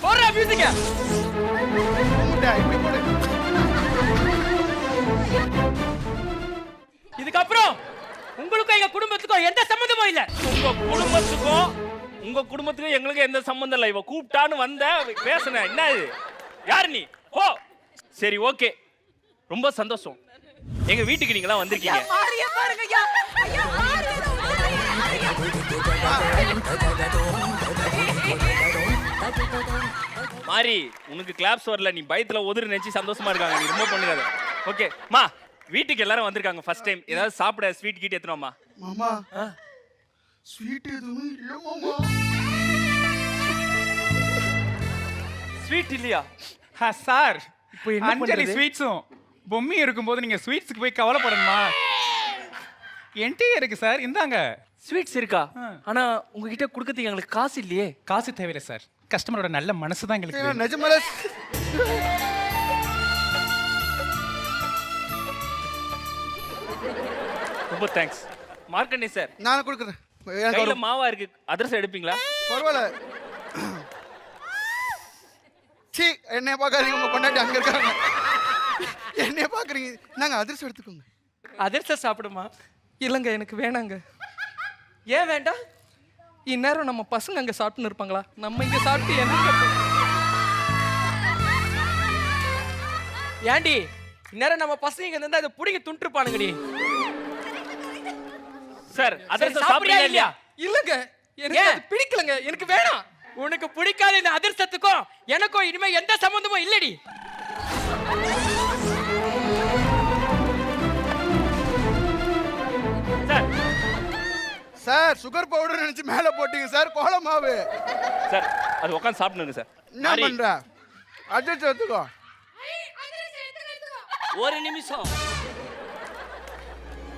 போறா மியூசிக்க. இதுக்கப்புறம் உங்களுக்கும் எங்க குடும்பத்துக்கும் எந்த சம்பந்தமும் இல்ல. உங்க குடும்பத்துக்கும் எங்களுக்கு எந்த சம்பந்தம் இல்ல. இவ கூப்பிட்டான்னு வந்த பேசுன. என்ன இது? யார் நீ? ஓ சரி ஓகே, ரொம்ப சந்தோஷம். எங்க வீட்டுக்கு நீங்க வந்திருக்கீங்க. மாரி உனக்கு கிளாப்ஸ் வரல, நீ பயத்துல ஒதுரு நினைச்சு சந்தோஷமா இருக்காங்க. நீ ரொம்ப பண்ணுறாத. ஓகே மா, வீட்டுக்கு எல்லாரும் வந்திருக்காங்க ஃபர்ஸ்ட் டைம். ஏதாவது சாப்பிட ஸ்வீட் கீட் எடுத்துனோமா? மாமா ஸ்வீட் எதுவும் இல்ல மாமா. ஸ்வீட் இல்லையா? சார் இப்போ என்ன அஞ்சலி பண்றது? ஸ்வீட்ஸும் பொம்மையும் இருக்கும்போது நீங்க ஸ்வீட்ஸ்க்கு போய் கவலைப்படணுமா? என்கிட்ட இருக்கு சார், இந்தாங்க. ஸ்வீட்ஸ் இருக்கா? ஆனா உங்ககிட்ட கொடுக்கறதுக்கு எங்களுக்கு காசு இல்லையே. காசு தேவையில்லை சார், கஸ்டமரோட நல்ல மனசு தான் எங்களுக்கு. நிஜமால ரொம்ப தேங்க்ஸ். மார்க்கண்டே சார், நான் கொடுக்குறேன். கையில மாவா இருக்கு, அதிரசம் எடுப்பீங்களா? பரவாயில்ல. சீ, என்னைய பார்க்காதீங்க, உங்க பொண்டாட்டி அங்க இருக்காங்க. என்னைய பார்க்குறீங்க, நாங்கள் அதிர்ஷ்டம் எடுத்துக்கோங்க. அதிர்ஷ்டம் சாப்பிடுமா? இல்லைங்க எனக்கு வேணாங்க. ஏன் வேண்டாம்? இந்நேரம் நம்ம பசங்க அங்கே சாப்பிட்டுன்னு இருப்பாங்களா? நம்ம இங்கே சாப்பிட்டு என்ன? ஏண்டி இந்நேரம் நம்ம பசங்க இங்க இருந்தா இதை புடிங்க துண்டுருப்பானுங்கடி. சார் அதிர்ஷ்டம் சாப்பிடுறியா இல்லையா? இல்லைங்க எனக்கு அது பிடிக்கலங்க, எனக்கு வேணாம். உனக்கு பிடிக்காத இந்த அதிர்ஷ்டத்துக்கும் எனக்கும் இனிமே எந்த சம்பந்தமும் இல்லடி. சார் சுகர் பவுடர் நினைச்சு மேல போட்டீங்க சார், கோல மாவு. சார் அது உட்காந்து சாப்பிடுங்க சார். என்ன பண்ற? அதிர்ஷ்டம் எடுத்துக்கோ. ஒரு நிமிஷம்.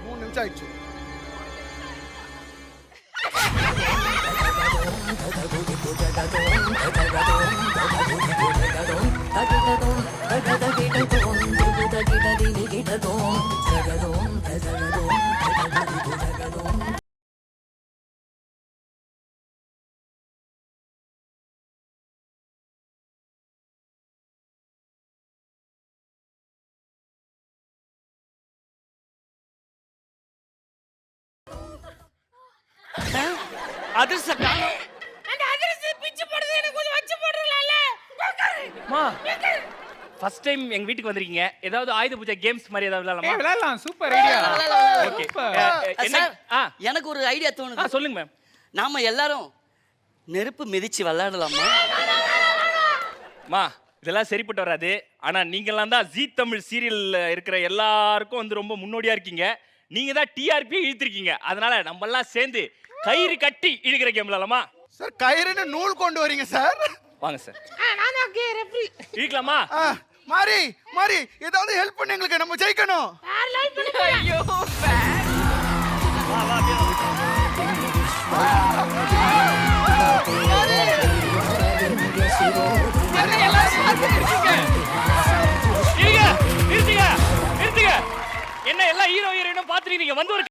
3 நிமிஷம் ஆயிடுச்சு. அதிர்ஷ்டம் அந்த அதிர்ஷ்டம் பிச்சு போடுறது எனக்கு கொஞ்சம் வச்சு போடுறீங்களால? மா ஃபர்ஸ்ட் டைம் எங்க வீட்டுக்கு வந்திருக்கீங்க. ஏதாவது ஆயுத பூஜை கேம்ஸ் மாதிரி ஏதாவது விளையாடலாமா? விளையாடலாம். Super idea. ஓகே. எனக்கு ஒரு ஐடியா தோணுது. சொல்லுங்க மேம். நாம எல்லாரும் நெருப்பு மிதிச்சு விளையாடலாமா? மா இதெல்லாம் சரிப்பட்டு வராது. ஆனா நீங்கெல்லாம் தான் ஜீ தமிழ் சீரியல்ல இருக்கிற எல்லாருக்கும் வந்து ரொம்ப முன்னோடியா இருக்கீங்க. நீங்க தான் டிஆர்பி இழுத்திருக்கீங்க. அதனால நம்ம எல்லாம் சேர்ந்து கயிறு கட்டி இழுக்கிற கேம் விளையாடலாமா? சார் கயிறுன்னு நூல் கொண்டு வரீங்க சார். வாங்க சார். நான் தான் ரெஃப்ரி. இழுக்கலாமா? மாரி மாரி ஏதாவது ஹெல்ப் பண்ணு, எங்களுக்கு நம்ம ஜெயிக்கணும். பேரலைஸ் பண்ணி போய். ஐயோ வா வா. என்ன எல்லாம் ஹீரோ ஹீரோயினும் பாத்துறீங்க வந்து ஒரு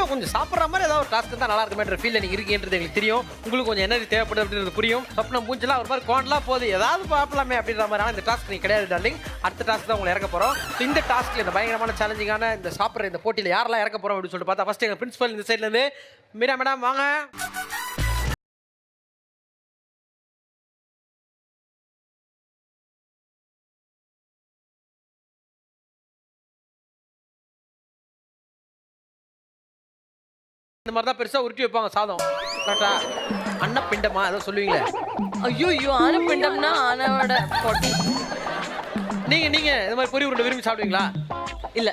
கொஞ்சம் சாப்பிட்ற மாதிரி ஏதாவது ஒரு டாஸ்க் தான் நல்லா இருக்குமேன்ற ஃபீல்ல நீங்க இருக்கீங்கன்றது எனக்கு தெரியும். உங்களுக்கு கொஞ்சம் எனர்ஜி தேவைப்படுது அப்படின்றது புரியும். அப்ப நம்ம மூஞ்செல்லாம் ஒரு மாதிரி கோண்டலாம் போகுது, ஏதாவது பார்க்கலாமே அப்படின்ற மாதிரி. ஆனால் இந்த டாஸ்க் நீங்க கிடையாது டார்லிங். அடுத்த டாஸ்க் தான் உங்களை இறக்க போறோம். இந்த டாஸ்க்ல இந்த பயங்கரமான சேலஞ்சிங்கான இந்த சாப்பிட்ற இந்த போட்டியில் யாரெல்லாம் இறக்க போறோம் அப்படின்னு சொல்லிட்டு பார்த்தா ஃபர்ஸ்ட் எங்க பிரின்சிபல் இந்த சைட்ல இருந்து மீரா மேடம் வாங்க. இந்த மாதிரி தான் பெருசா உருட்டி வைப்பாங்க சாதம். கரெக்டா? அன்னப்பிண்டமா ஏதோ சொல்லுவீங்களே. ஐயோ அன்னப்பிண்டம்னா ஆனோட பொடி. நீங்க இந்த மாதிரி பொரி உருண்டை விரும்பி சாப்பிடுவீங்களா? இல்ல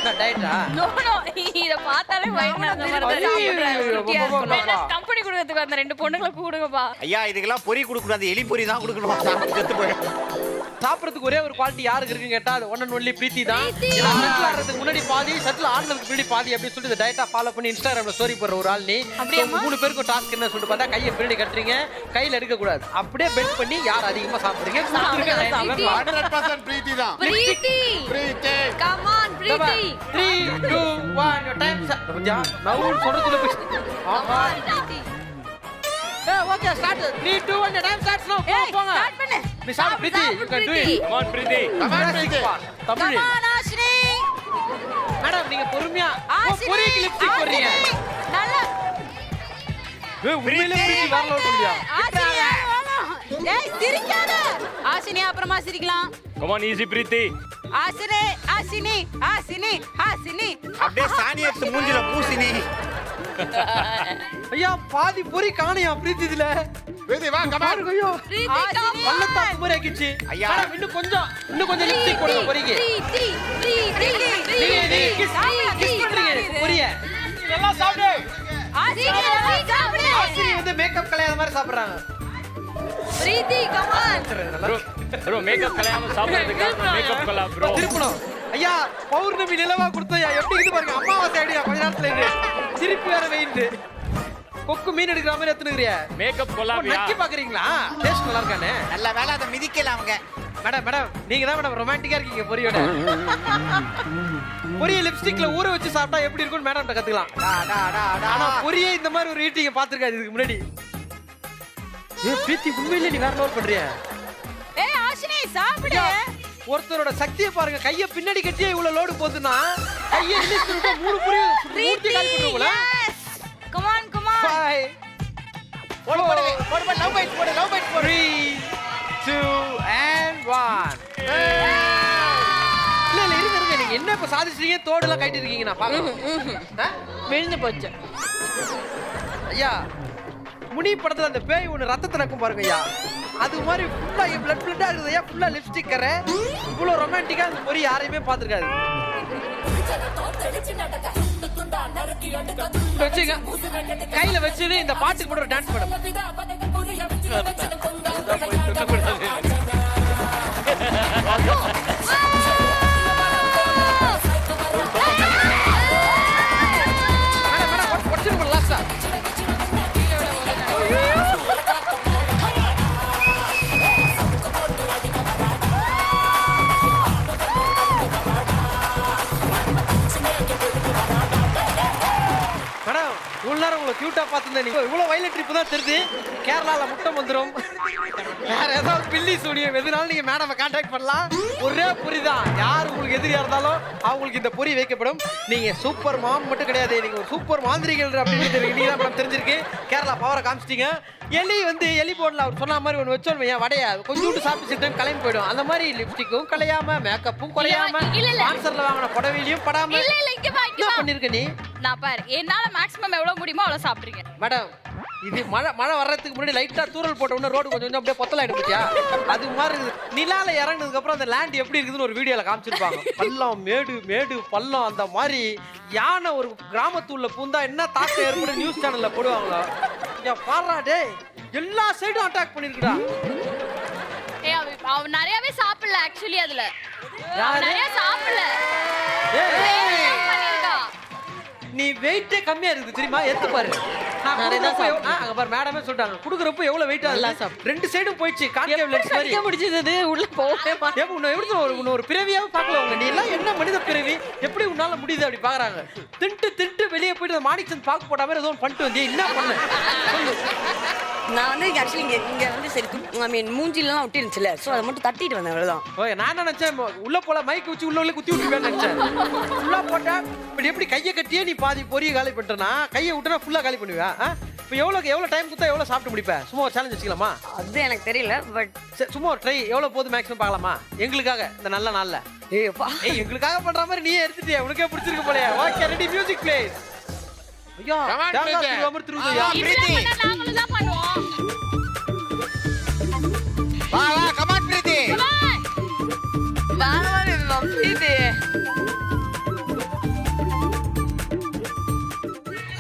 நான் டயட்டா? நோ நோ இத பார்த்தாலே வயிறு அந்த மாதிரி தான். கம்பெனி கொடுக்கிறதுக்கு அந்த 2 பொண்ணுங்களை கூடுங்கப்பா. ஐயா இதுக்கெல்லாம் பொரி கொடுக்கூடாது, எலி பொரி தான் கொடுக்கணும். செத்து போயிடும். சாப்பிட்றதுக்கு ஒரே ஒரு குவாலிட்டி யாருக்கு இருக்குன்னு கேட்டா அது ஒன் அண்ட் ஒன்லி பிரீத்தி தான். செட்டில் ஆடுறதுக்கு முன்னாடி பாதி, செட்டில் ஆடுறதுக்கு முன்னாடி பாதி அப்படின்னு சொல்லிட்டு இந்த டயட்டா ஃபாலோ பண்ணி இன்ஸ்டாகிராம்ல ஸ்டோரி போடுற ஒரு ஆள் நீ. 3 பேருக்கு டாஸ்க் என்ன சொல்லிட்டு பார்த்தா கையை பின்னாடி கட்டுறீங்க, கையில எடுக்க கூடாது. அப்படியே பெண்ட் பண்ணி யார் அதிகமா சாப்பிடுறீங்க 100% பிரீத்தி தான். Preethi Preethi come on Preethi. 3 2 1 your time கொஞ்சம் நவுன் சொல்றதுல போய் ஆஹா okay start 3 2 1 your time starts now போங்க ஸ்டார்ட் பண்ணு. நீ சாப்பிடு Preethi you can do it. Come on Preethi. Come on Preethi. Tamil Come on Ashni. Madam நீங்க பொறுமையா பொரிக்கு லிப்ஸ்டிக் போடுறீங்க. நல்லா உண்மையிலே பிரீத்தி வரல சொல்றியா? ஏய் சிரிக்காத. ஆஷினி அப்புறமா சிரிக்கலாம். Come on easy பிரீத்தி. ஆஷினி ஆஷினி ஆஷினி ஆஷினி. அப்படியே சாணி எடுத்து மூஞ்சில பூசினி. ஐயா பாதி பொரி காணையா பிரீத்தி இதுல. பிரீத்தி வா கம் ஆன். ஐயோ பிரீத்தி கம் பல்லத்தா குமரி ஆக்கிச்சு. ஐயா மேடம் இன்னும் கொஞ்சம் லிப்ஸ்டிக் போடுங்க பொரிக்கு. பிரீத்தி நீங்க கிஸ் பண்றீங்க பொரிய. எல்லாம் சாப்பிடு. ஆஷினி சாப்பிடு. ஆசிரி வந்து மேக்கப் கலையாத மாதிரி சாப்பிடுறாங்க. பிரீத்தி கம் ஆன். ப்ரோ மேக்கப் கலையாம சாப்பிடுறதுக்கு மேக்கப் கலா ப்ரோ. திருப்பணும். ஐயா பௌர்ணமி நிலவா கொடுத்தயா எப்படி இருக்கு பாருங்க. அம்மாவாசை ஐடியா கொஞ்ச நேரத்துல இது. திருப்பி வேற வெயிட்டு. கொக்கு மீன் எடுக்கிற மாதிரி எத்துனுங்கறியா? மேக்கப் கொலாபியா? நக்கி பாக்குறீங்களா? டேஸ்ட் நல்லா இருக்கானே. நல்ல வேளை அதை மிதிக்கல அவங்க. மேடம் நீங்க தான் மேடம் ரொமான்டிக்கா இருக்கீங்க பொரியோட. பொரிய லிப்ஸ்டிக்ல ஊற வச்சு சாப்பிட்டா எப்படி இருக்கும்னு மேடம் கத்துக்கலாம். ஆனா பொரியே இந்த மாதிரி ஒரு ஈட்டிங்க பாத்துருக்காது இதுக்கு முன்னாடி. பிரீத்தி உண்மையிலே நீ வேற லெவல் பண்றியா? ஏய் ஆஷினி சாப்பிடு. ஒருத்தரோட சக்தியை பாருங்க. கைய பின்னாடி கட்டியே இவ்வளவு லோடு போகுதுன்னா கையை இழுத்துட்டு 3 புரிய மூர்த்தி காலி பண்ணுவீங்களா? Come on come on. பை போடு லவ் பைட் போடு 3 2 and 1. இல்ல இருங்க நீங்க என்ன இப்ப சாதிச்சீங்க? தோடெல்லாம் கட்டி இருக்கீங்க நான் பாக்கறேன். விழுந்து போச்சு. ஐயா முனி படத்துல அந்த பேய் ஒண்ணு ரத்தத்தை நக்கும் பாருங்க ஐயா. அது மாதிரி ஃபுல்லா பிளட் இருக்குது ஐயா. ஃபுல்லா லிப்ஸ்டிக் கரை. இவ்வளவு ரொமான்டிக்கா அந்த பொரி யாரையுமே பாத்துருக்காது. வச்சுங்க கையில வச்சுட்டு இந்த பாட்டுக்கு கூட ஒரு டான்ஸ் மேடம். மேடம் லாஸ்டா இவ்வளவு நேரம் உங்களை கியூட்டா பார்த்துருந்தேன். நீங்க இவ்வளவு வயலட் ட்ரிப் தான் தெரியுது. கேரளால முட்டை வந்துடும். வேற ஏதாவது பில்லி சூனியம் எதுனாலும் நீங்க மேடம் கான்டாக்ட் பண்ணலாம். ஒரே பொரி தான். யார் உங்களுக்கு எதிரியா இருந்தாலும் அவங்களுக்கு இந்த பொரி வைக்கப்படும். நீங்க சூப்பர் மாம் மட்டும் கிடையாது, நீங்க ஒரு சூப்பர் மாந்திரிகள் அப்படின்னு தெரிஞ்சிருக்கு. கேரளா பவரை காமிச்சிட்டீங்க. எலி வந்து எலி போர்டில் அவர் சொன்ன மாதிரி ஒன்று வச்சோம் ஏன் வடையா கொஞ்சம் விட்டு சாப்பிட்டு சிட்டு கிளம்பி போயிடும். அந்த மாதிரி லிப்ஸ்டிக்கும் கலையாம மேக்கப்பும் குறையாம ஸ்பான்சர்ல வாங்கின புடவையிலையும் படாம என்ன பண்ணிருக்க நீ? நான் பாரு என்னால மேக்ஸிமம் எவ்வளவு முடியுமோ அவ்வளவு சாப்பிடுறீங்க. மேடம் இது மழை வர்றதுக்கு முன்னாடி லைட்டா தூரல் போட்ட உடனே ரோடு கொஞ்சம் கொஞ்சம் அப்படியே பொத்தலாயிட்டு போச்சியா? அது மாதிரி நிலால இறங்குனதுக்கு அப்புறம் அந்த லேண்ட் எப்படி இருக்குதுன்னு ஒரு வீடியோல காமிச்சிருப்பாங்க. பள்ளம் மேடு பள்ளம் அந்த மாதிரி யானை ஒரு கிராமத்துள்ள பூந்தா என்ன தாக்கம் ஏற்படும் நியூஸ் சேனல்ல போடுவாங்களோ. பாடுறா டே எல்லா சைடும் அட்டாக் பண்ணிருக்குடா. அவன் நிறையவே சாப்பிடல ஆக்சுவலி. அதுல நிறைய சாப்பிடல. நீ வெயிட்டே கம்மியா இருக்கு தெரியுமா? எடுத்து பாரு. அங்க பாரு மேடமே சொல்றாங்க குடுக்குறப்ப எவ்வளவு வெயிட் ஆகுது. 2 சைடும் போயிடுச்சு. கான்கேவ் லென்ஸ் மாதிரி முடிச்சது உள்ள போவே மாட்டேன். எப்படி ஒரு பிறவியாவும் பார்க்கல உங்க. நீ எல்லாம் என்ன மனித பிறவி எப்படி உன்னால முடியுது அப்படி பாக்குறாங்க. திண்டு வெளியே போயிட்டு மாணிக்சன் பாக்கு போட்ட மாதிரி ஏதோ பண்ணிட்டு வந்தே என்ன பண்ண சொல்லு. நான் வந்து ஆக்சுவலி இங்க வந்து சரி ஐ மீன் மூஞ்சிலாம் ஒட்டி இருந்துச்சுல, சோ அதை மட்டும் தட்டிட்டு வந்தேன் அவ்வளவுதான். ஓகே நான் நினைச்சேன் உள்ள போல மைக் வச்சு உள்ள குத்தி விட்டுருவேன்னு நினைச்சேன். உள்ள போட்டா இப்படி எப்படி கையை கட்டியே நீ பாதி பொரிய காலி பண்ணிட்டனா? கையை விட்டனா ஃபுல்லா காலி பண்ணுவியா? இப்போ எவ்வளவு டைம் கொடுத்தா எவ்வளவு சாப்பிட்டு முடிப்ப? சும்மா ஒரு சேலஞ்ச் வச்சுக்கலாமா? அது எனக்கு தெரியல பட் சும்மா ஒரு ட்ரை எவ்வளவு போகுது மேக்ஸிமம் பார்க்கலாமா? எங்களுக்காக இந்த நல்ல நாள்ல எங்களுக்காக பண்ற மாதிரி நீயே எடுத்துட்டியா? உனக்கே பிடிச்சிருக்கு போலயே. Okay ready music please. ஐயா தேங்காய் திருவாமர் திருவுதையா நாங்களும் தான் பண்ணுவோம். வா வா கமான் பிரீத்தி.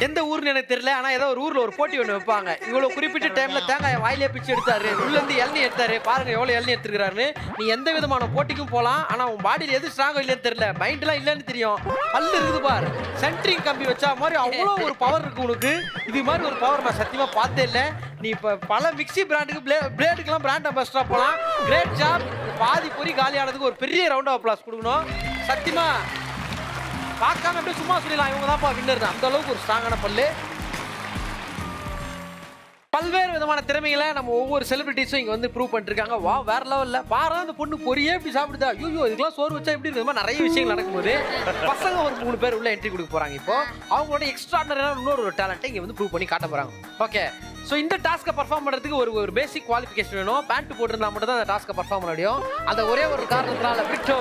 எந்த ஊர்னு எனக்கு தெரியல. ஆனா ஏதோ ஒரு ஊர்ல ஒரு போட்டி ஒண்ணு வைப்பாங்க. இவ்வளவு குறிப்பிட்ட டைம்ல தேங்காய் வாயிலே பிச்சு எடுத்தாரு, உள்ள இருந்து இளநீ எடுத்தாரு. பாருங்க எவ்வளவு இளநீ எடுத்துக்கிறாருன்னு. நீ எந்த விதமான போட்டிக்கும் போலாம். ஆனா உன் பாடியில எது ஸ்ட்ராங்கோ இல்லைன்னு தெரியல, மைண்ட்லாம் இல்லைன்னு தெரியும். பல்லு இருக்குது பாரு, சென்ட்ரிங் கம்பி வச்சா மாதிரி அவ்வளோ ஒரு பவர் இருக்கு உனக்கு. இது மாதிரி ஒரு பவர் நான் சத்தியமா பார்த்தே இல்லை. நீ இப்ப பல மிக்சி பிராண்டுக்கு பிளேடுக்கெல்லாம் பிராண்ட் அம்பாசிடரா போலாம். Great job. பாதி பொறி காலியானதுக்கு ஒரு பெரிய ரவுண்ட் ஆஃப் அப்ளாஸ் கொடுக்கணும். சத்தியமா பார்க்காம அப்படியே சும்மா சொல்லிடலாம், இவங்க தான்ப்பா வின்னர். அந்த அளவுக்கு ஒரு ஸ்ட்ராங்கான பல்லு. பல்வேறு விதமான திறமைகளை நம்ம ஒவ்வொரு செலிபிரிட்டிஸும் இங்க வந்து ப்ரூவ் பண்ணிருக்காங்க. வா வேற லெவல்ல பாரு, அந்த பொண்ணு பொரியே இப்படி சாப்பிடுதா, ஐயோ இதுக்கெல்லாம் சோறு வச்சா எப்படி இருக்கு. நிறைய விஷயங்கள் நடக்கும்போது பசங்க ஒரு 3 பேர் உள்ள என்ட்ரி கொடுக்க போறாங்க. இப்போ அவங்களோட எக்ஸ்ட்ராடனரியான இன்னொரு ஒரு டேலண்ட்டை இங்க வந்து ப்ரூவ் பண்ணி காட்ட போறாங்க. ஓகே, ஸோ இந்த டாஸ்க்கை பர்ஃபார்ம் பண்ணுறதுக்கு ஒரு பேசிக் குவாலிஃபிகேஷன் வேணும். பேண்ட் போட்டிருந்தா மட்டும் தான் அந்த டாஸ்க்கை பர்ஃபார்ம் பண்ண முடியும். அந்த ஒரே ஒரு காரணத்தினால பிரிட்டோ,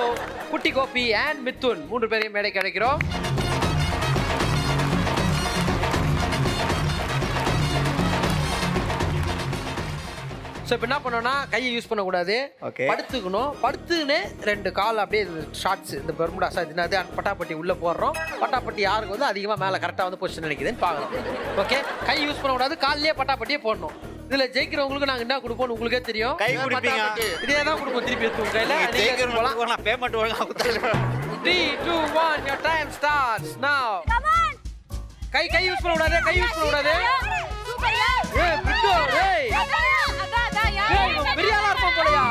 குட்டி கோபி அண்ட் மித்துன் 3 பேரையும் மேடை கிடைக்கிறோம். ஸோ இப்போ என்ன பண்ணோம்னா கையை யூஸ் பண்ணக்கூடாது, படுத்துக்கணும். படுத்துன்னு 2 கால் அப்படியே ஷார்ட்ஸ் இந்த பெர்முடா என்னது பட்டாப்பட்டி உள்ளே போடுறோம். பட்டாப்பட்டி யாருக்கு வந்து அதிகமாக மேலே கரெக்டாக வந்து பொசிஷன் நினைக்குதுன்னு பார்க்கணும். ஓகே, கை யூஸ் பண்ணக்கூடாது, காலிலே பட்டாப்பட்டியே போடணும். இதுல ஜெயிக்கிறவங்களுக்கு நாங்க என்ன கொடுப்போம் உங்களுக்கே தெரியும். கை குடிப்பீங்க, இதே தான் கொடுப்போம். திருப்பி எடுத்து உங்க கையில ஜெயிக்கிறவங்களுக்கு நான் பேமெண்ட் ஒழுங்கா கொடுத்துறேன். 3 2 1 your time starts now. Guy use பண்ணக்கூடாது, கை யூஸ் பண்ணக்கூடாது. ஏய் பிட்டு, ஏய் பெரிய ஆளா இருப்போம் போலயா.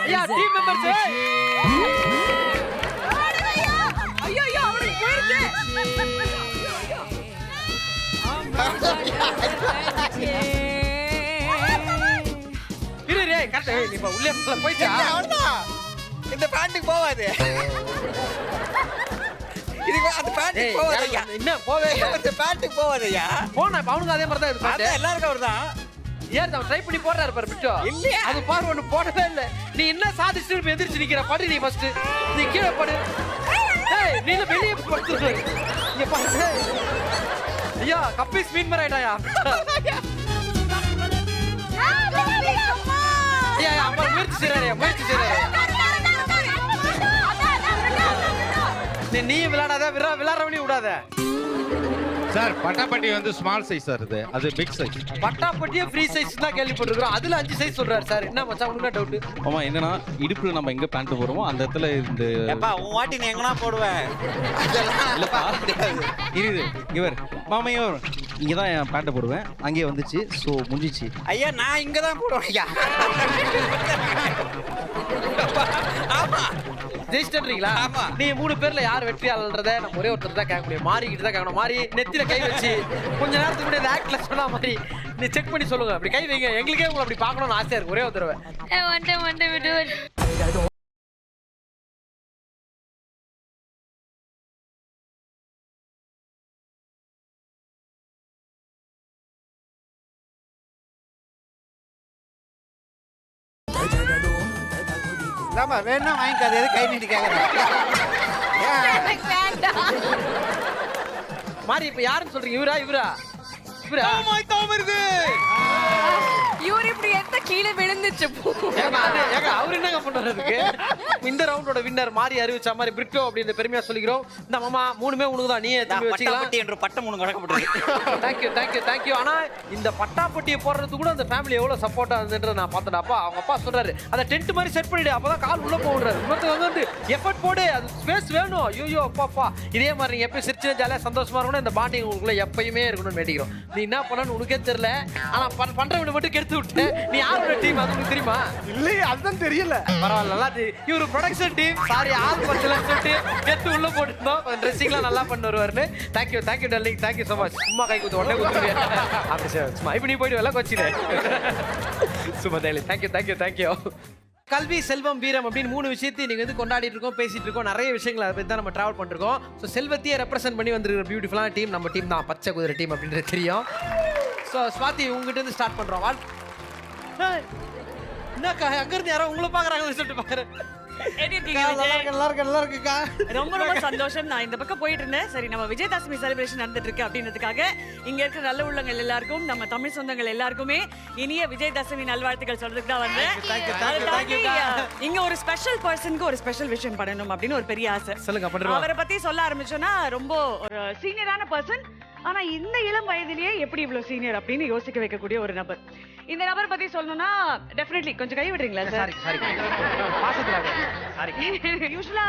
ஐயா டீம் மெம்பர்ஸ், ஐயோ ஐயோ அவனுக்கு போயிடுச்சு. இரு ரே கரெக்ட். நீ இப்ப உள்ளே போய்ச்சா? அவ்வளவுதான், இந்த பேண்ட்டுக்கு போவாது. இதுக்கு அந்த பேண்ட்டுக்கு போவாதய்யா. என்ன போவே இல்ல, இந்த பேண்ட்டுக்கு போவாதய்யா. போனா அவனுக்கு அதே மாதிரி தான் இருக்கு. அதான் எல்லாருக்கும் அவர்தான். ஏன் அவன் ட்ரை பண்ணி போடுறாரு பாரு பிட்டோ. இல்லையா அது பாரு ஒண்ணு போடவே இல்ல. நீ என்ன சாதிச்சுட்டு எதிர்த்து நிக்கிற? படு நீ ஃபர்ஸ்ட், நீ கீழே படு. ஏய் நீ வெளியே படுத்து இங்க பாரு. ஐயா கப்பீஸ் மீன் மராயிட்டாயா? ஐயா அப்பா முயற்சி செய்றாரு, முயற்சி செய்றாரு. நீ விளையாடாத, விளையாடுறவனி விடாத. சார் பட்டாப்பட்டி வந்து ஸ்மால் சைஸ் சார், அது பிக் சைஸ். பட்டாப்பட்டியே ஃப்ரீ சைஸ் தான் கேள்விப்பட்டிருக்கோம். அதுல 5 சைஸ் சொல்றாரு சார். என்ன மச்சான் உங்களுக்கு டவுட்? ஆமா, என்னன்னா இடுப்புல நம்ம எங்க பேண்ட் போடுறோமோ அந்த இடத்துல இந்த எப்பா உன் வாட்டி நீ எங்கனா போடுவேன். இல்லப்பா இருது இவர் மாமையோ இங்க தான் என் பேண்ட் போடுவேன், அங்கேயே வந்துச்சு. ஸோ முடிஞ்சிச்சு. ஐயா நான் இங்க தான் போடுவேன் ஐயா. ஆமா ஜெயிச்சிட்டீங்களா? நீ 3 பேர்ல யார் வெற்றியாளர்ன்றதை நம்ம ஒரே ஒருத்தர் தான் கேட்க முடியும். மாறிக்கிட்டு தான் கேட்கணும். மாறி நெத்தில கை வச்சு கொஞ்ச நேரத்துக்கு முன்னாடி ஆக்ட்ல சொன்னா மாதிரி நீ செக் பண்ணி சொல்லுங்க. அப்படி கை வைங்க, எங்களுக்கே உங்களை அப்படி பார்க்கணும்னு ஆசையா இருக்கு. ஒரே ஒரு தடவை வேணா வாங்கிக்காது, எது கை நீட்டி கேட்கறேன். மாறி இப்ப யாருன்னு சொல்றீங்க? இவரா இவரா இவரா? இவர் இப்படி எடுத்த கீழே விழுந்துச்சு. அவர் என்னங்க பண்றதுக்கு? இந்த ரவுண்டோட வின்னர் மாறி அறிவிச்ச மாதிரி பிரிட்டோ அப்படின்னு பெருமையா சொல்லிக்கிறோம். இந்த மாமா 3மே உனக்கு தான், நீயே திரும்பி வச்சுக்கலாம். என்ற பட்டம் உனக்கு வழங்கப்பட்டிருக்கு. Thank you thank you thank you. ஆனா இந்த பட்டாப்பட்டியை போடுறதுக்கு கூட அந்த ஃபேமிலி எவ்வளவு சப்போர்ட்டா இருந்துன்றது நான் பார்த்தேன்ப்பா. அவங்க அப்பா சொல்றாரு அந்த டென்ட் மாதிரி செட் பண்ணிடு, அப்பதான் கால் உள்ள போடுறாரு. இன்னொருத்தவங்க வந்து எஃபர்ட் போடு, அது ஸ்பேஸ் வேணும். ஐயோ அப்பாப்பா, இதே மாதிரி நீங்க எப்பயும் சிரிச்சு ஜாலியா சந்தோஷமா இருக்கணும். இந்த பாண்டிங் உங்களுக்குள்ள எப்பயுமே இருக்கணும்னு வேண்டிக்கிறோம். நீ என்ன பண்ணணும்னு உனக்கே தெரியல, ஆனா பண்றவனை மட்டும் கெடுத்து விட்டு. நீ யாரோட டீம் அது உங்களுக்கு தெரியுமா? இல்லையே, அதுதான் தெரியல. பரவாயில்ல, நல்லா இவரு ப்ரொடக்ஷன் டீம். சாரி ஆள் பச்சலன்னு சொல்லிட்டு கெத்து உள்ள போட்டுருந்தோம். ட்ரெஸ்ஸிங்லாம் நல்லா பண்ணி வருவாருன்னு. Thank you thank you darling, thank you so much. சும்மா கை குத்து உடனே குத்துருவேன் அப்படி சார். சும்மா இப்படி போயிட்டு எல்லாம் கொச்சினேன். சும்மா தேலி தேங்க்யூ தேங்க்யூ தேங்க்யூ. கல்வி செல்வம் வீரம் அப்படின்னு 3 விஷயத்தையும் நீங்க வந்து கொண்டாடிட்டு இருக்கோம், பேசிட்டு இருக்கோம். நிறைய விஷயங்கள் அதை பற்றி தான் நம்ம டிராவல் பண்ணிருக்கோம். ஸோ செல்வத்தையே ரெப்ரசென்ட் பண்ணி வந்துருக்கிற பியூட்டிஃபுல்லான டீம் நம்ம டீம் தான், பச்சை குதிரை டீம் அப்படின்றது தெரியும். ஸோ ஸ்வாதி உங்ககிட்ட இருந்து ஸ்டார்ட் பண்றோம். என்னக்கா அங்கிருந்து யாரோ உங்களை பாக்குறாங்கன்னு சொல்லிட்டு பாக்குறேன். நல்லா இருக்குக்கா. ரொம்ப ரொம்ப சந்தோஷம். நான் இந்த பக்கம் போயிட்டு இருந்தேன். சரி, நம்ம விஜயதசமி செலிப்ரேஷன் நடந்துட்டு இருக்கு அப்படின்றதுக்காக இங்க இருக்கிற நல்ல உள்ளங்கள் எல்லாருக்கும், நம்ம தமிழ் சொந்தங்கள் எல்லாருக்குமே இனிய விஜயதசமி நல்வாழ்த்துக்கள் சொல்றதுக்கு தான் வந்தேன். இங்க ஒரு ஸ்பெஷல் பர்சனுக்கு ஒரு ஸ்பெஷல் விஷயம் பண்ணணும் அப்படின்னு ஒரு பெரிய ஆசை. சொல்லுங்க. அவரை பத்தி சொல்ல ஆரம்பிச்சோன்னா ரொம்ப ஒரு சீனியரான பர்சன். ஆனா இந்த இளம் வயதிலேயே எப்படி இவ்வளவு சீனியர் அப்படின்னு யோசிக்க வைக்கக்கூடிய ஒரு நபர். இந்த நபர் பத்தி சொல்லணும்னா டெஃபினெட்லி கொஞ்சம் கை விடுறீங்களா சார்? யூஸ்வலா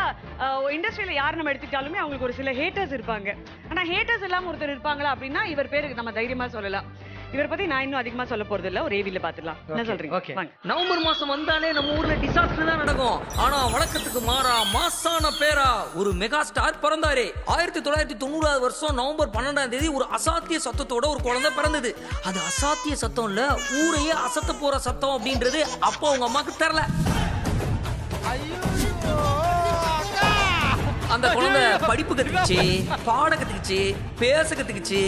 இண்டஸ்ட்ரியில யார் நம்ம எடுத்துட்டாலுமே அவங்களுக்கு ஒரு சில ஹேட்டர்ஸ் இருப்பாங்க. ஆனா ஹேட்டர்ஸ் இல்லாம ஒருத்தர் இருப்பாங்களா அப்படின்னா இவர் பேருக்கு நம்ம தைரியமா சொல்லலாம். இவர் பத்தி நான் இன்னும் அதிகமா சொல்ல போறது இல்ல. ஒரு ஏவில பாத்துக்கலாம். என்ன சொல்றீங்க? நவம்பர் மாசம் வந்தாலே நம்ம ஊர்ல டிசாஸ்டர் தான் நடக்கும். ஆனா வழக்கத்துக்கு மாறா மாசான பேரா ஒரு மெகா ஸ்டார் பிறந்தாரு. 1990 வருஷம் நவம்பர் 12ஆம் தேதி ஒரு அசாத்திய சத்தத்தோட ஒரு குழந்தை பிறந்தது. அது அசாத்திய சத்தம் இல்ல, ஊரையே அசத்த போற சத்தம் அப்படின்றது அப்போ உங்க அம்மாக்கு தெரியல. அந்த குழந்தை படிப்பு கத்துக்கிச்சு, பாட கத்துக்கிச்சு, பேச கத்துக்கிச்சு,